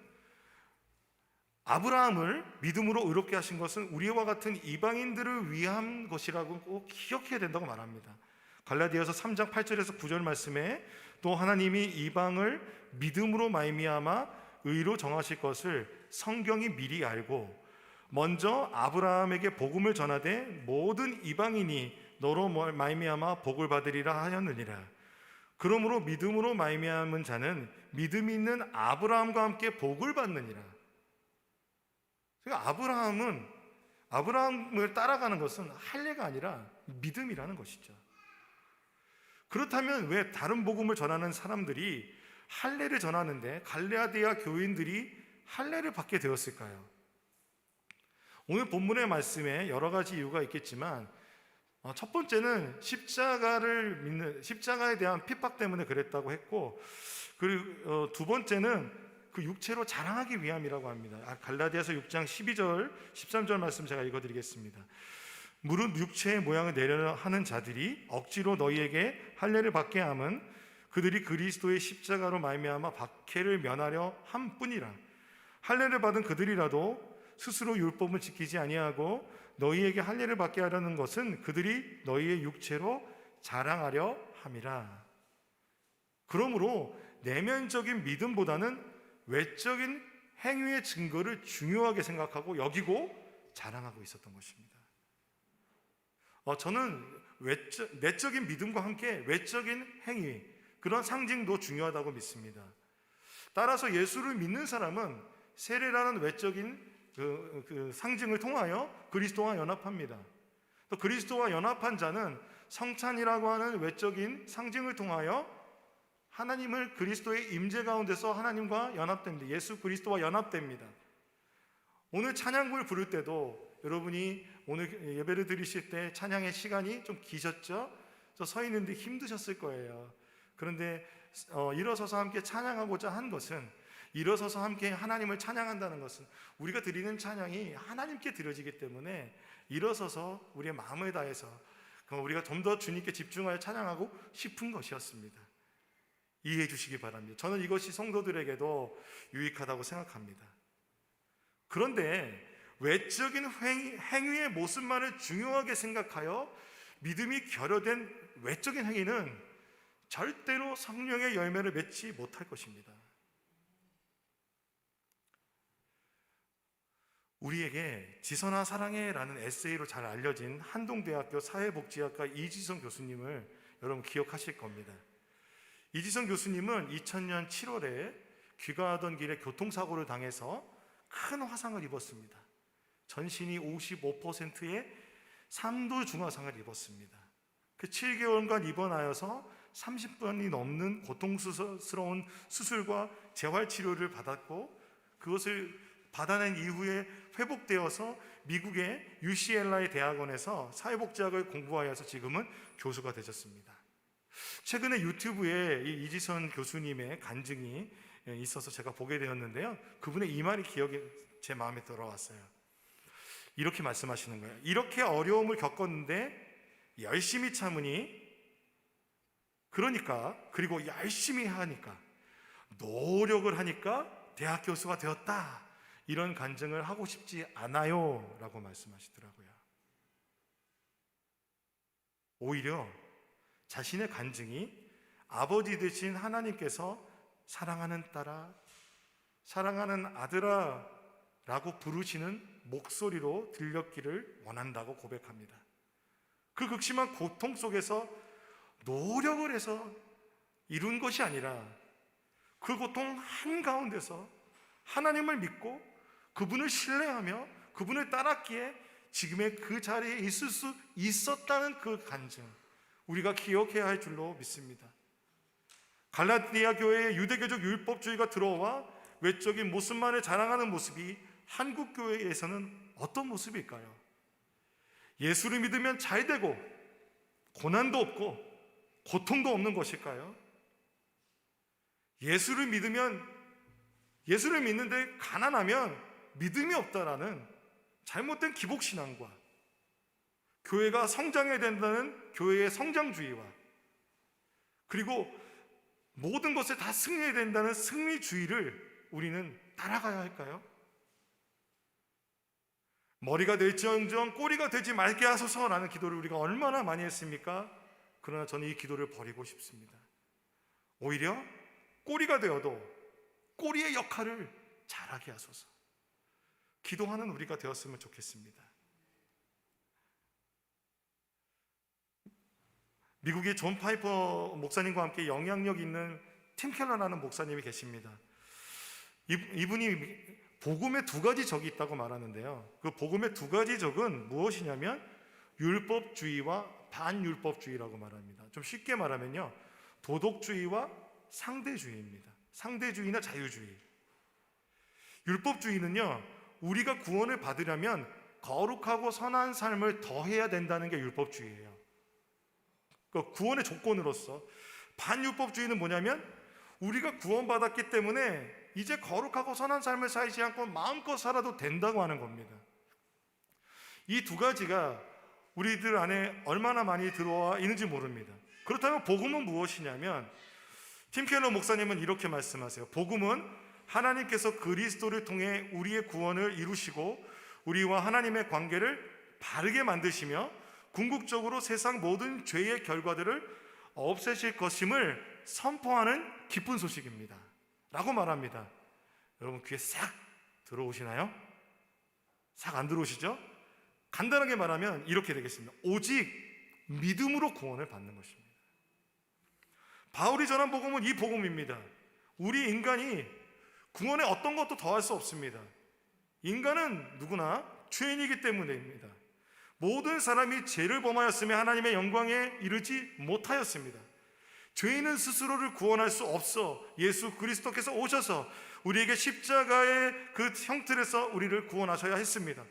아브라함을 믿음으로 의롭게 하신 것은 우리와 같은 이방인들을 위한 것이라고 꼭 기억해야 된다고 말합니다. 갈라디아서 3장 8절에서 9절 말씀에 또 하나님이 이방을 믿음으로 말미암아 의로 정하실 것을 성경이 미리 알고 먼저 아브라함에게 복음을 전하되 모든 이방인이 너로 말미암아 복을 받으리라 하였느니라. 그러므로 믿음으로 말미암은 자는 믿음이 있는 아브라함과 함께 복을 받느니라. 그러니까 아브라함을 따라가는 것은 할례가 아니라 믿음이라는 것이죠. 그렇다면 왜 다른 복음을 전하는 사람들이 할례를 전하는데 갈라디아 교인들이 할례를 받게 되었을까요? 오늘 본문의 말씀에 여러 가지 이유가 있겠지만 첫 번째는 십자가에 대한 핍박 때문에 그랬다고 했고, 그리고 두 번째는 그 육체로 자랑하기 위함이라고 합니다. 갈라디아서 6장 12절 13절 말씀 제가 읽어드리겠습니다. 무릇 육체의 모양을 내려 하는 자들이 억지로 너희에게 할례를 받게 함은 그들이 그리스도의 십자가로 말미암아 박해를 면하려 함뿐이라. 할례를 받은 그들이라도 스스로 율법을 지키지 아니하고 너희에게 할례를 받게 하려는 것은 그들이 너희의 육체로 자랑하려 함이라. 그러므로 내면적인 믿음보다는 외적인 행위의 증거를 중요하게 생각하고 여기고 자랑하고 있었던 것입니다. 저는 내적인 믿음과 함께 외적인 행위, 그런 상징도 중요하다고 믿습니다. 따라서 예수를 믿는 사람은 세례라는 외적인 그 상징을 통하여 그리스도와 연합합니다. 또 그리스도와 연합한 자는 성찬이라고 하는 외적인 상징을 통하여 하나님을 그리스도의 임재 가운데서 하나님과 연합됩니다. 예수 그리스도와 연합됩니다. 오늘 찬양부를 부를 때도 여러분이 오늘 예배를 드리실 때 찬양의 시간이 좀 기셨죠? 저 서 있는데 힘드셨을 거예요. 그런데 일어서서 함께 찬양하고자 한 것은, 일어서서 함께 하나님을 찬양한다는 것은 우리가 드리는 찬양이 하나님께 드려지기 때문에 일어서서 우리의 마음을 다해서 우리가 좀 더 주님께 집중하여 찬양하고 싶은 것이었습니다. 이해해 주시기 바랍니다. 저는 이것이 성도들에게도 유익하다고 생각합니다. 그런데 외적인 행위의 모습만을 중요하게 생각하여 믿음이 결여된 외적인 행위는 절대로 성령의 열매를 맺지 못할 것입니다. 우리에게 지선아 사랑해라는 에세이로 잘 알려진 한동대학교 사회복지학과 이지성 교수님을 여러분 기억하실 겁니다. 이지성 교수님은 2000년 7월에 귀가하던 길에 교통사고를 당해서 큰 화상을 입었습니다. 전신이 55%의 3도 중화상을 입었습니다. 그 7개월간 입원하여서 30번이 넘는 고통스러운 수술과 재활치료를 받았고, 그것을 받아낸 이후에 회복되어서 미국의 UCLA 대학원에서 사회복지학을 공부하여서 지금은 교수가 되셨습니다. 최근에 유튜브에 이 이지선 교수님의 간증이 있어서 제가 보게 되었는데요, 그분의 이 말이 기억에 제 마음에 들어왔어요. 이렇게 말씀하시는 거예요. 이렇게 어려움을 겪었는데 열심히 참으니, 그리고 열심히 하니까, 노력을 하니까 대학 교수가 되었다, 이런 간증을 하고 싶지 않아요 라고 말씀하시더라고요. 오히려 자신의 간증이 아버지 되신 하나님께서 사랑하는 딸아, 사랑하는 아들아 라고 부르시는 목소리로 들렸기를 원한다고 고백합니다. 그 극심한 고통 속에서 노력을 해서 이룬 것이 아니라 그 고통 한가운데서 하나님을 믿고 그분을 신뢰하며 그분을 따랐기에 지금의 그 자리에 있을 수 있었다는 그 간증, 우리가 기억해야 할 줄로 믿습니다. 갈라디아 교회에 유대교적 율법주의가 들어와 외적인 모습만을 자랑하는 모습이 한국 교회에서는 어떤 모습일까요? 예수를 믿으면 잘 되고 고난도 없고 고통도 없는 것일까요? 예수를 믿는데 가난하면 믿음이 없다라는 잘못된 기복신앙과 교회가 성장해야 된다는 교회의 성장주의와, 그리고 모든 것에 다 승리해야 된다는 승리주의를 우리는 따라가야 할까요? 머리가 될지언정 꼬리가 되지 말게 하소서라는 기도를 우리가 얼마나 많이 했습니까? 그러나 저는 이 기도를 버리고 싶습니다. 오히려 꼬리가 되어도 꼬리의 역할을 잘하게 하소서, 기도하는 우리가 되었으면 좋겠습니다. 미국의 존 파이퍼 목사님과 함께 영향력 있는 팀 켈러라는 목사님이 계십니다. 이분이 복음의 두 가지 적이 있다고 말하는데요, 그 복음의 두 가지 적은 무엇이냐면 율법주의와 반율법주의라고 말합니다. 좀 쉽게 말하면요, 도덕주의와 상대주의입니다. 상대주의나 자유주의. 율법주의는요, 우리가 구원을 받으려면 거룩하고 선한 삶을 더해야 된다는 게 율법주의예요. 그 구원의 조건으로서. 반율법주의는 뭐냐면 우리가 구원받았기 때문에 이제 거룩하고 선한 삶을 살지 않고 마음껏 살아도 된다고 하는 겁니다. 이 두 가지가 우리들 안에 얼마나 많이 들어와 있는지 모릅니다. 그렇다면 복음은 무엇이냐면, 팀 켈러 목사님은 이렇게 말씀하세요. 복음은 하나님께서 그리스도를 통해 우리의 구원을 이루시고 우리와 하나님의 관계를 바르게 만드시며 궁극적으로 세상 모든 죄의 결과들을 없애실 것임을 선포하는 기쁜 소식입니다 라고 말합니다. 여러분 귀에 싹 들어오시나요? 싹 안 들어오시죠? 간단하게 말하면 이렇게 되겠습니다. 오직 믿음으로 구원을 받는 것입니다. 바울이 전한 복음은 이 복음입니다. 우리 인간이 구원에 어떤 것도 더할 수 없습니다. 인간은 누구나 죄인이기 때문입니다. 모든 사람이 죄를 범하였으며 하나님의 영광에 이르지 못하였습니다. 죄인은 스스로를 구원할 수 없어 예수 그리스도께서 오셔서 우리에게 십자가의 그 형틀에서 우리를 구원하셔야 했습니다.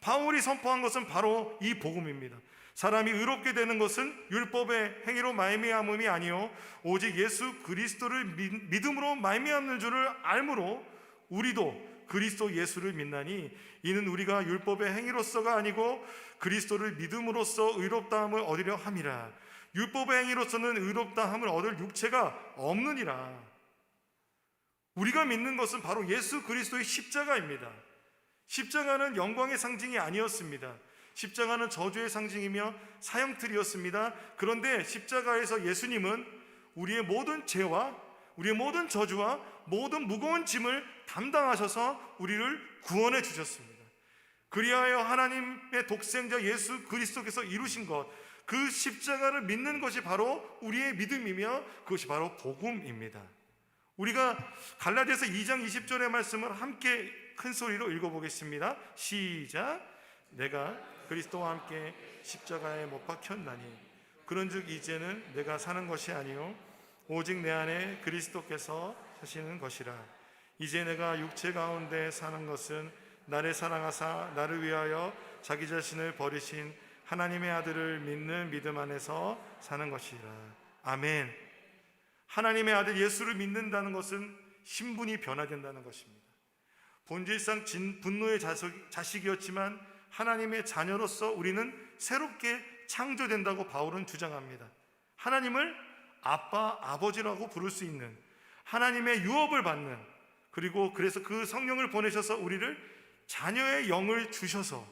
바울이 선포한 것은 바로 이 복음입니다. 사람이 의롭게 되는 것은 율법의 행위로 말미암음이 아니요 오직 예수 그리스도를 믿음으로 말미암는 줄을 알므로 우리도 그리스도 예수를 믿나니 이는 우리가 율법의 행위로서가 아니고 그리스도를 믿음으로써 의롭다함을 얻으려 함이라. 율법의 행위로서는 의롭다함을 얻을 육체가 없느니라. 우리가 믿는 것은 바로 예수 그리스도의 십자가입니다. 십자가는 영광의 상징이 아니었습니다. 십자가는 저주의 상징이며 사형틀이었습니다. 그런데 십자가에서 예수님은 우리의 모든 죄와 우리의 모든 저주와 모든 무거운 짐을 담당하셔서 우리를 구원해 주셨습니다. 그리하여 하나님의 독생자 예수 그리스도께서 이루신 것, 그 십자가를 믿는 것이 바로 우리의 믿음이며 그것이 바로 복음입니다. 우리가 갈라디아서 2장 20절의 말씀을 함께 큰 소리로 읽어보겠습니다. 시작. 내가 그리스도와 함께 십자가에 못 박혔나니 그런즉 이제는 내가 사는 것이 아니요 오직 내 안에 그리스도께서 사시는 것이라. 이제 내가 육체 가운데 사는 것은 나를 사랑하사 나를 위하여 자기 자신을 버리신 하나님의 아들을 믿는 믿음 안에서 사는 것이라. 아멘. 하나님의 아들 예수를 믿는다는 것은 신분이 변화된다는 것입니다. 본질상 분노의 자식이었지만 하나님의 자녀로서 우리는 새롭게 창조된다고 바울은 주장합니다. 하나님을 아빠, 아버지라고 부를 수 있는 하나님의 유업을 받는, 그리고 그래서 그 성령을 보내셔서 우리를 자녀의 영을 주셔서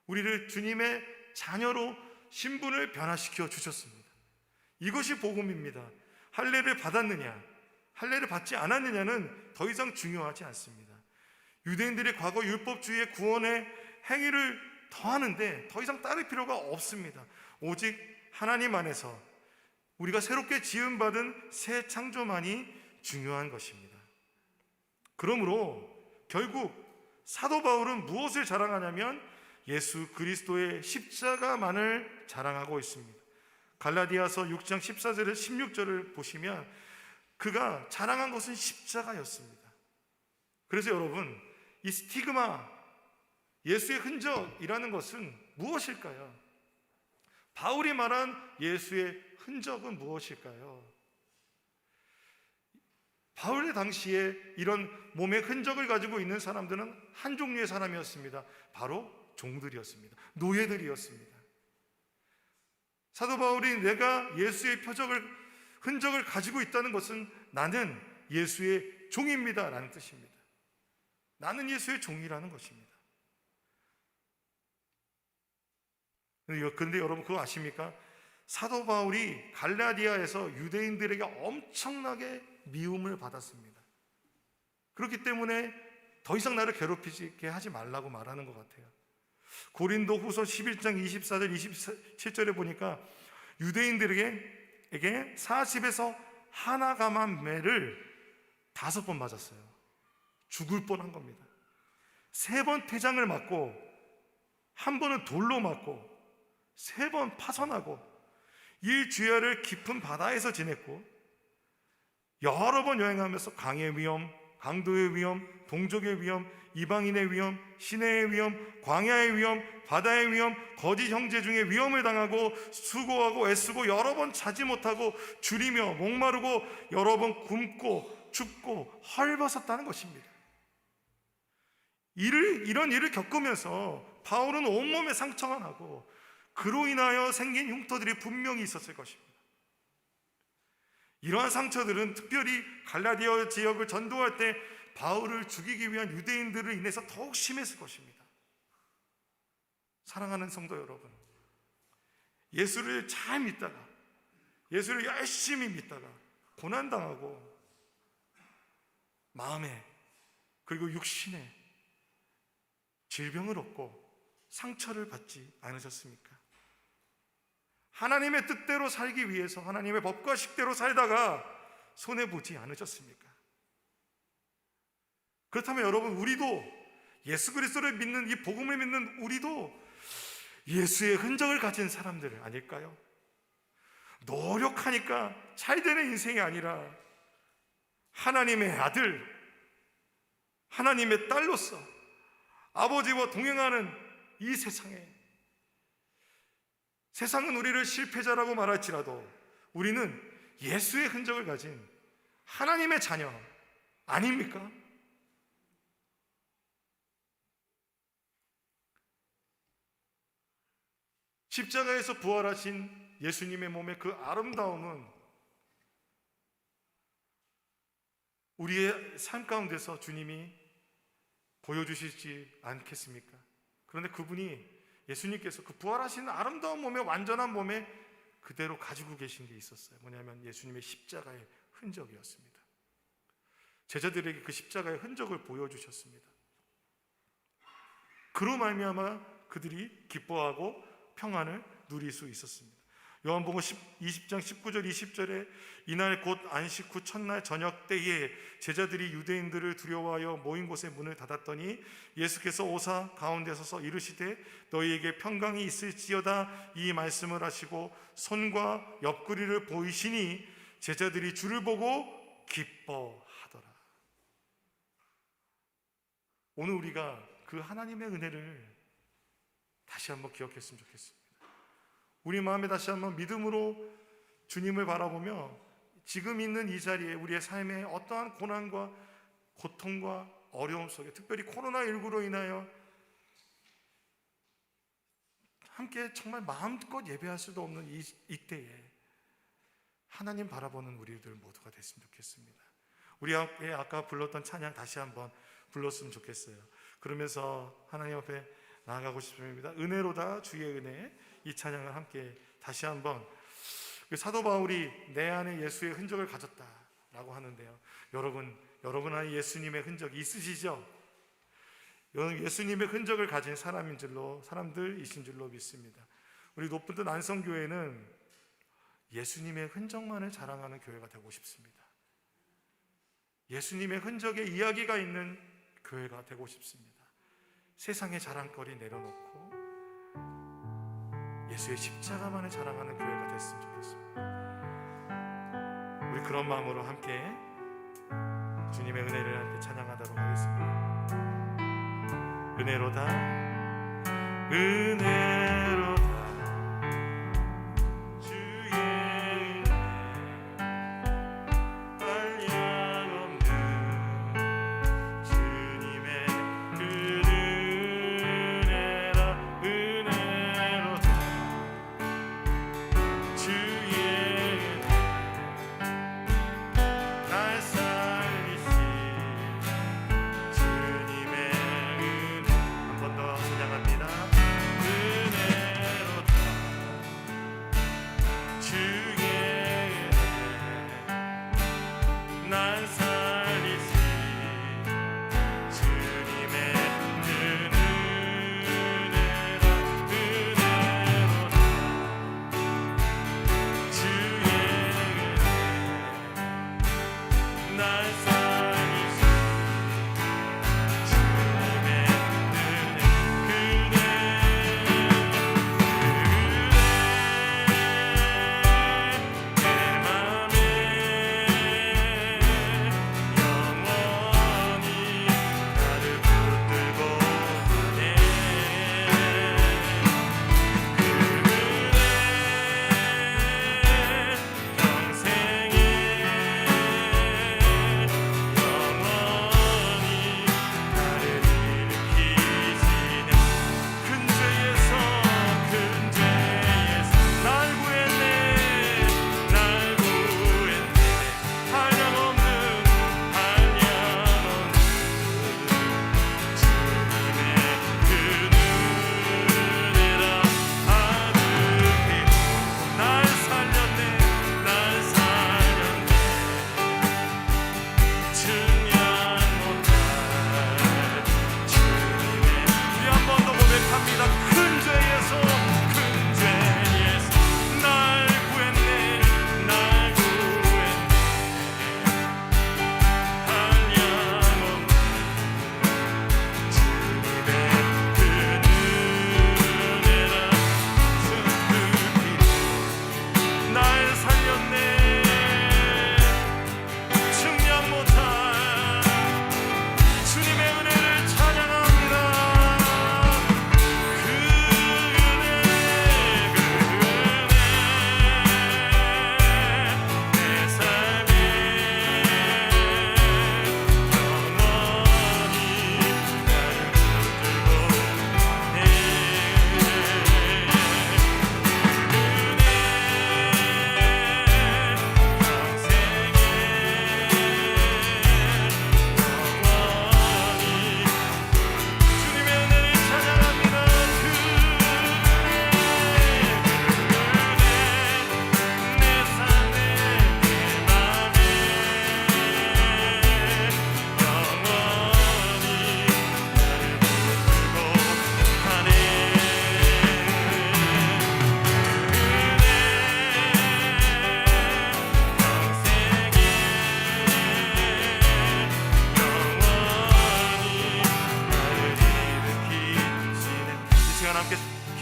우리를 주님의 자녀로 신분을 변화시켜 주셨습니다. 이것이 복음입니다. 할례를 받았느냐, 할례를 받지 않았느냐는 더 이상 중요하지 않습니다. 유대인들의 과거 율법주의의 구원의 행위를 더하는데 더 이상 따를 필요가 없습니다. 오직 하나님 안에서 우리가 새롭게 지음받은 새 창조만이 중요한 것입니다. 그러므로 결국 사도 바울은 무엇을 자랑하냐면 예수 그리스도의 십자가만을 자랑하고 있습니다. 갈라디아서 6장 14절에서 16절을 보시면 그가 자랑한 것은 십자가였습니다. 그래서 여러분, 이 스티그마, 예수의 흔적이라는 것은 무엇일까요? 바울이 말한 예수의 흔적은 무엇일까요? 바울의 당시에 이런 몸의 흔적을 가지고 있는 사람들은 한 종류의 사람이었습니다. 바로 종들이었습니다. 노예들이었습니다. 사도 바울이 내가 예수의 흔적을 가지고 있다는 것은 나는 예수의 종입니다 라는 뜻입니다. 나는 예수의 종이라는 것입니다. 그런데 여러분 그거 아십니까? 사도 바울이 갈라디아에서 유대인들에게 엄청나게 미움을 받았습니다. 그렇기 때문에 더 이상 나를 괴롭히게 하지 말라고 말하는 것 같아요. 고린도 후서 11장 24절 27절에 보니까 유대인들에게 40에서 하나가만 매를 5번 맞았어요. 죽을 뻔한 겁니다. 3번 태장을 맞고, 1번은 돌로 맞고, 3번 파선하고, 일주야를 깊은 바다에서 지냈고, 여러 번 여행하면서 강의 위험, 강도의 위험, 동족의 위험, 이방인의 위험, 시내의 위험, 광야의 위험, 바다의 위험, 거짓 형제 중에 위험을 당하고 수고하고 애쓰고 여러 번 자지 못하고 줄이며 목마르고 여러 번 굶고 춥고 헐벗었다는 것입니다. 이런 일을 겪으면서 바울은 온몸에 상처가 나고 그로 인하여 생긴 흉터들이 분명히 있었을 것입니다. 이러한 상처들은 특별히 갈라디아 지역을 전도할 때 바울을 죽이기 위한 유대인들을 인해서 더욱 심했을 것입니다. 사랑하는 성도 여러분, 예수를 잘 믿다가, 예수를 열심히 믿다가 고난당하고 마음에 그리고 육신에 질병을 얻고 상처를 받지 않으셨습니까? 하나님의 뜻대로 살기 위해서 하나님의 법과 식대로 살다가 손해보지 않으셨습니까? 그렇다면 여러분, 우리도 예수 그리스도를 믿는, 이 복음을 믿는 우리도 예수의 흔적을 가진 사람들 아닐까요? 노력하니까 잘 되는 인생이 아니라 하나님의 아들, 하나님의 딸로서 아버지와 동행하는 이 세상에 세상은 우리를 실패자라고 말할지라도 우리는 예수의 흔적을 가진 하나님의 자녀 아닙니까? 십자가에서 부활하신 예수님의 몸의 그 아름다움은 우리의 삶 가운데서 주님이 보여주시지 않겠습니까? 그런데 그분이, 예수님께서 그 부활하신 아름다운 몸에, 완전한 몸에 그대로 가지고 계신 게 있었어요. 뭐냐면 예수님의 십자가의 흔적이었습니다. 제자들에게 그 십자가의 흔적을 보여주셨습니다. 그로 말미암아 그들이 기뻐하고 평안을 누릴 수 있었습니다. 요한복음 20장 19절 20절에 이날 곧 안식 후 첫날 저녁 때에 제자들이 유대인들을 두려워하여 모인 곳에 문을 닫았더니 예수께서 오사 가운데 서서 이르시되 너희에게 평강이 있을지어다 이 말씀을 하시고 손과 옆구리를 보이시니 제자들이 주를 보고 기뻐하더라. 오늘 우리가 그 하나님의 은혜를 다시 한번 기억했으면 좋겠습니다. 우리 마음에 다시 한번 믿음으로 주님을 바라보며 지금 있는 이 자리에 우리의 삶의 어떠한 고난과 고통과 어려움 속에, 특별히 코로나19로 인하여 함께 정말 마음껏 예배할 수도 없는 이때에 하나님 바라보는 우리들 모두가 됐으면 좋겠습니다. 우리 앞에 아까 불렀던 찬양 다시 한번 불렀으면 좋겠어요. 그러면서 하나님 앞에 나아가고 싶습니다. 은혜로다 주의 은혜, 이 찬양을 함께 다시 한번. 사도 바울이 내 안에 예수의 흔적을 가졌다라고 하는데요, 여러분 안에 예수님의 흔적이 있으시죠? 예수님의 흔적을 가진 사람들이신 줄로 믿습니다. 우리 높은 듯 안성교회는 예수님의 흔적만을 자랑하는 교회가 되고 싶습니다. 예수님의 흔적의 이야기가 있는 교회가 되고 싶습니다. 세상의 자랑거리 내려놓고 예수의 십자가만을 자랑하는 교회가 됐으면 좋겠습니다. 우리 그런 마음으로 함께 주님의 은혜를 함께 찬양하도록 하겠습니다. 은혜로다 은혜로다 주의 은혜 한량없는 주님의 그 은혜라 은혜로다 주의 은혜 날 살리신 주님의 은혜. 한 번 더 찬양합니다. 은혜로다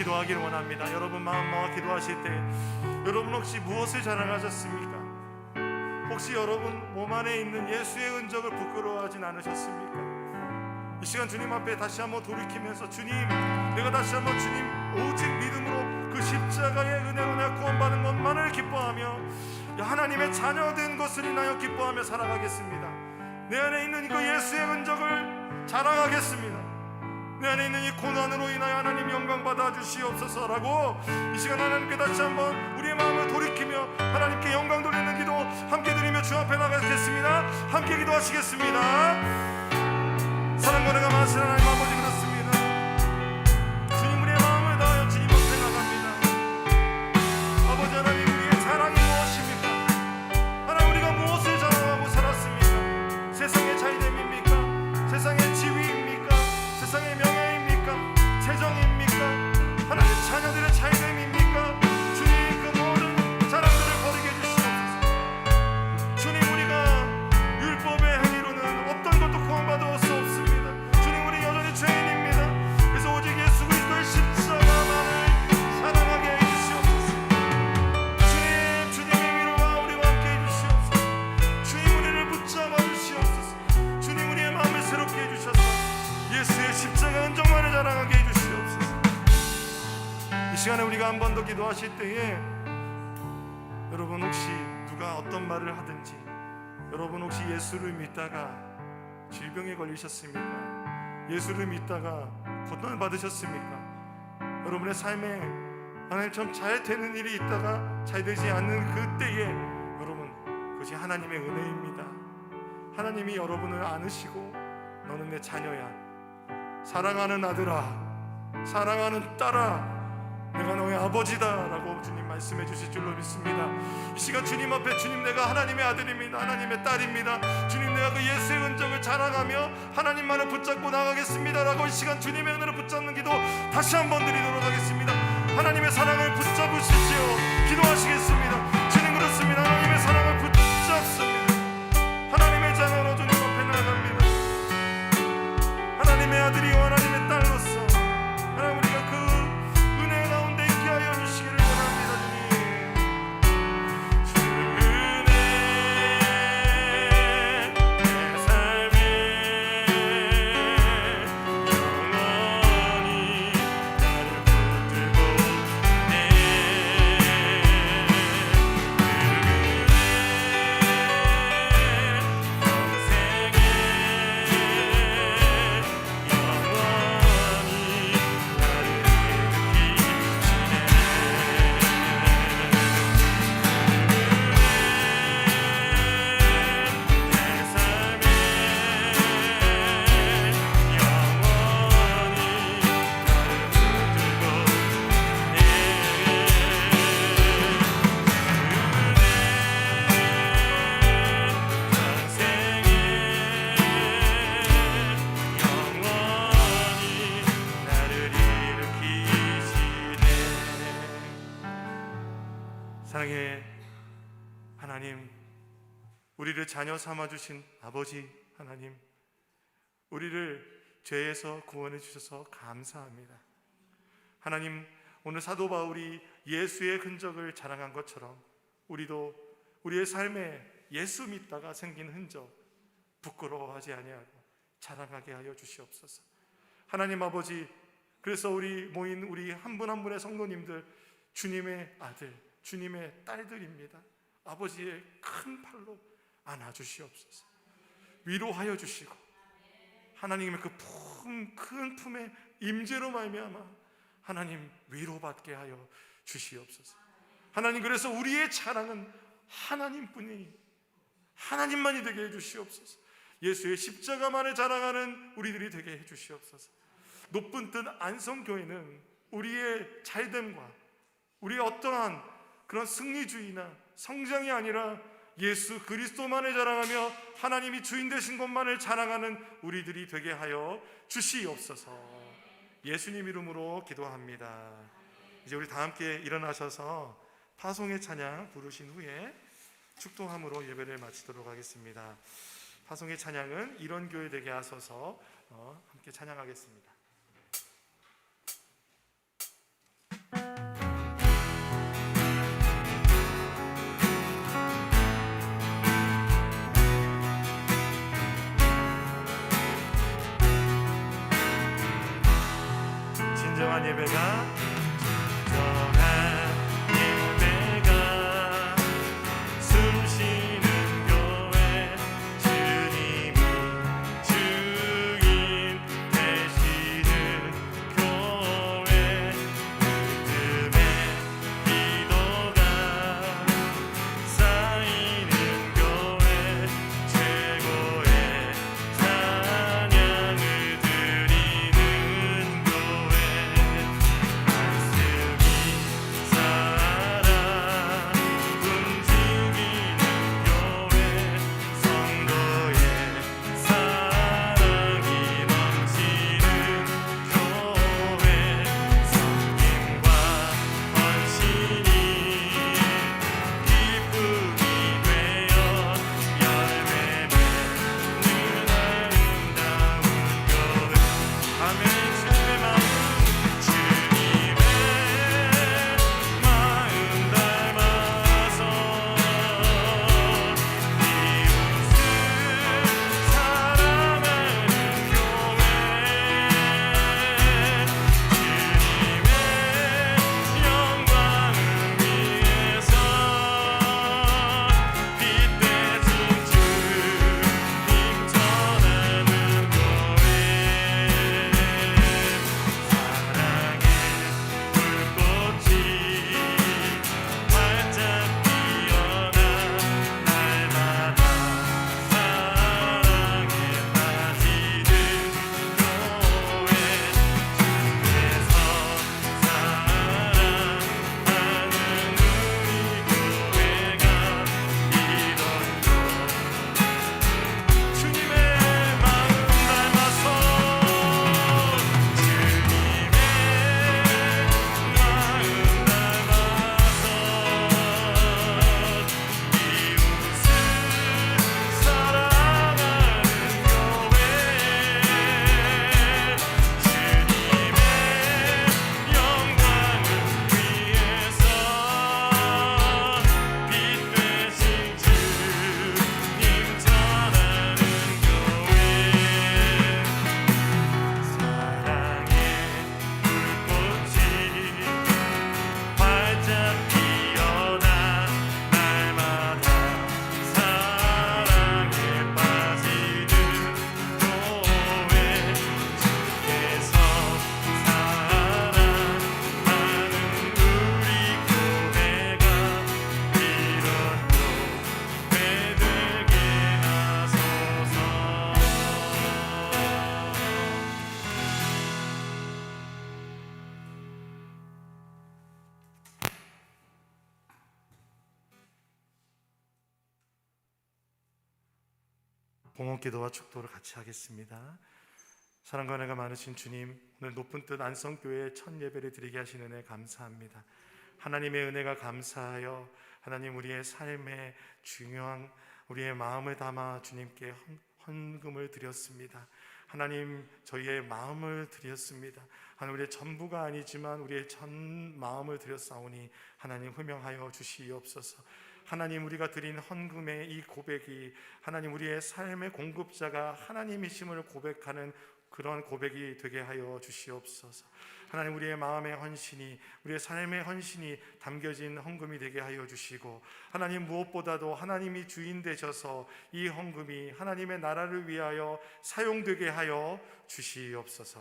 기도하기를 원합니다. 여러분 마음 모아 기도하실 때 여러분 혹시 무엇을 자랑하셨습니까? 혹시 여러분 몸 안에 있는 예수의 흔적을 부끄러워하진 않으셨습니까? 이 시간 주님 앞에 다시 한번 돌이키면서 주님, 내가 다시 한번 주님 오직 믿음으로 그 십자가의 은혜로 내가 구원받은 것만을 기뻐하며 하나님의 자녀된 것을 인하여 기뻐하며 살아가겠습니다. 내 안에 있는 그 예수의 흔적을 자랑하겠습니다. 내 안에 있는 이 고난으로 인하여 하나님 영광 받아 주시옵소서라고 이 시간 하나님께 다시 한번 우리의 마음을 돌이키며 하나님께 영광 돌리는 기도 함께 드리며 주 앞에 나가겠습니다. 함께 기도하시겠습니다. 사랑과 은혜가 많으신 하나님 아버지, 그렇습니다. 주님, 우리의 마음을 다하여 주님 앞에 나갑니다. 아버지 하나님, 우리의 자랑이 무엇입니까? 하나님, 우리가 무엇을 자랑하고 살았습니까? 세상의 잘됨입니까? 세상의 지위입니까? 세상의 명예입니까? 재정입니까? 하나님 자녀들의 잘됨입니까? 주님, 그 모든 자랑들을 버리게 해주시옵소서. 주님, 우리가 율법의 행위로는 어떤 것도 구원받을 수 없습니다. 주님, 우리 여전히 죄인입니다. 그래서 오직 예수 그리스도의 십자가만을 사랑하게 해주시옵소서. 주님, 주님의 위로와 우리와 함께 해주시옵소서. 주님, 우리를 붙잡아 주시옵소서. 주님, 우리의 마음을 새롭게 해주셔서 예수의 십자가 흔적만을 자랑하게 해주시옵소서. 이 시간에 우리가 한 번 더 기도하실 때에 여러분 혹시 누가 어떤 말을 하든지, 여러분 혹시 예수를 믿다가 질병에 걸리셨습니까? 예수를 믿다가 고난을 받으셨습니까? 여러분의 삶에 하나님처럼 잘 되는 일이 있다가 잘 되지 않는 그때에 여러분, 그것이 하나님의 은혜입니다. 하나님이 여러분을 안으시고 너는 내 자녀야, 사랑하는 아들아, 사랑하는 딸아, 내가 너의 아버지다 라고 주님 말씀해 주실 줄로 믿습니다. 이 시간 주님 앞에 주님, 내가 하나님의 아들입니다, 하나님의 딸입니다. 주님, 내가 그 예수의 흔적을 자랑하며 하나님만을 붙잡고 나가겠습니다 라고 이 시간 주님의 은혜를 붙잡는 기도 다시 한번 드리도록 하겠습니다. 하나님의 사랑을 붙잡으십시오. 기도하시겠습니다. 주님, 그렇습니다. 하나님의 사랑을 붙잡습니다. 하나님의 자녀로 주님 앞에 나갑니다. 하나님의 아들이요 하나님의 딸로서 하나님, 우리가 그 은혜 가운데 있게 하여 주시기를 원합니다. 주님, 주 은혜 내 삶에 영원히 나를 붙들고 내 사랑의 하나님, 우리를 자녀 삼아주신 아버지 하나님, 우리를 죄에서 구원해 주셔서 감사합니다. 하나님, 오늘 사도 바울이 예수의 흔적을 자랑한 것처럼 우리도 우리의 삶에 예수 믿다가 생긴 흔적 부끄러워하지 아니하고 자랑하게 하여 주시옵소서. 하나님 아버지, 그래서 우리 모인 우리 한 분 한 분의 성도님들 주님의 아들, 주님의 딸들입니다. 아버지의 큰 팔로 안아주시옵소서. 위로하여 주시고 하나님의 그 큰 품의 임재로 말미암아 하나님 위로받게 하여 주시옵소서. 하나님, 그래서 우리의 자랑은 하나님뿐이, 하나님만이 되게 해주시옵소서. 예수의 십자가만을 자랑하는 우리들이 되게 해주시옵소서. 높은 뜻 안성교회는 우리의 잘됨과 우리의 어떠한 그런 승리주의나 성장이 아니라 예수 그리스도만을 자랑하며 하나님이 주인 되신 것만을 자랑하는 우리들이 되게 하여 주시옵소서. 예수님 이름으로 기도합니다. 이제 우리 다 함께 일어나셔서 파송의 찬양 부르신 후에 축도함으로 예배를 마치도록 하겠습니다. 파송의 찬양은 이런 교회 되게 하소서 함께 찬양하겠습니다. 진정한 예배가 숨쉬는 교회 주님이 주인 되시는 교회 믿음의 기도가 쌓이는 교회 최고의 찬양을 드리는 교회 말씀이 살아 움직이는 교회 성도의 사랑이 넘치는 교회 섬김과 헌신이 기쁨이 되어 열매 맺는 아름다운 교회 아멘. 주님의 마음 닮아서 이웃을 사랑하는 교회 주님의 영광을 위해서 빛대신 주님 전하는 교회 사랑의 불꽃이 활짝 피어나 날마다 사랑에 빠지는 교회 주께서 사랑하는 우리 교회가 이런 주님의 마음 닮아서 주님의 마음 닮아서 이웃을 사랑하는 교회 주님의 영광을 위해서 빛 되신 주님 전하는 교회 사랑의 불꽃이 활짝 피어나 날마다 사랑에 빠지는 교회 주께서 사랑하는 우리 교회가 이런 교회 되게 나소서. 봉헌 기도와 축도를 같이 하겠습니다. 사랑과 은혜가 많으신 주님, 오늘 높은 뜻 안성교회의 첫 예배를 드리게 하신 은혜 감사합니다. 하나님의 은혜가 감사하여 하나님 우리의 삶에 중요한 우리의 마음을 담아 주님께 헌금을 드렸습니다. 하나님 저희의 마음을 드렸습니다. 하나님 우리의 전부가 아니지만 우리의 전 마음을 드렸사오니 하나님 흠명하여 주시옵소서. 하나님 우리가 드린 헌금의 이 고백이 하나님 우리의 삶의 공급자가 하나님이심을 고백하는 그런 고백이 되게 하여 주시옵소서. 하나님 우리의 마음의 헌신이 우리의 삶의 헌신이 담겨진 헌금이 되게 하여 주시고 하나님 무엇보다도 하나님이 주인 되셔서 이 헌금이 하나님의 나라를 위하여 사용되게 하여 주시옵소서.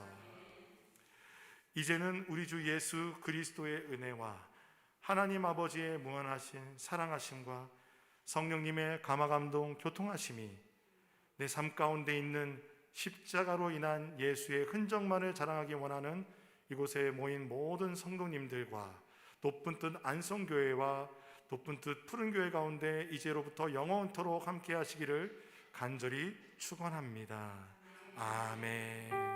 이제는 우리 주 예수 그리스도의 은혜와 하나님 아버지의 무한하신 사랑하심과 성령님의 감화감동 교통하심이 내 삶 가운데 있는 십자가로 인한 예수의 흔적만을 자랑하기 원하는 이곳에 모인 모든 성도님들과 높은 뜻 안성교회와 높은 뜻 푸른교회 가운데 이제로부터 영원토록 함께 하시기를 간절히 축원합니다. 아멘.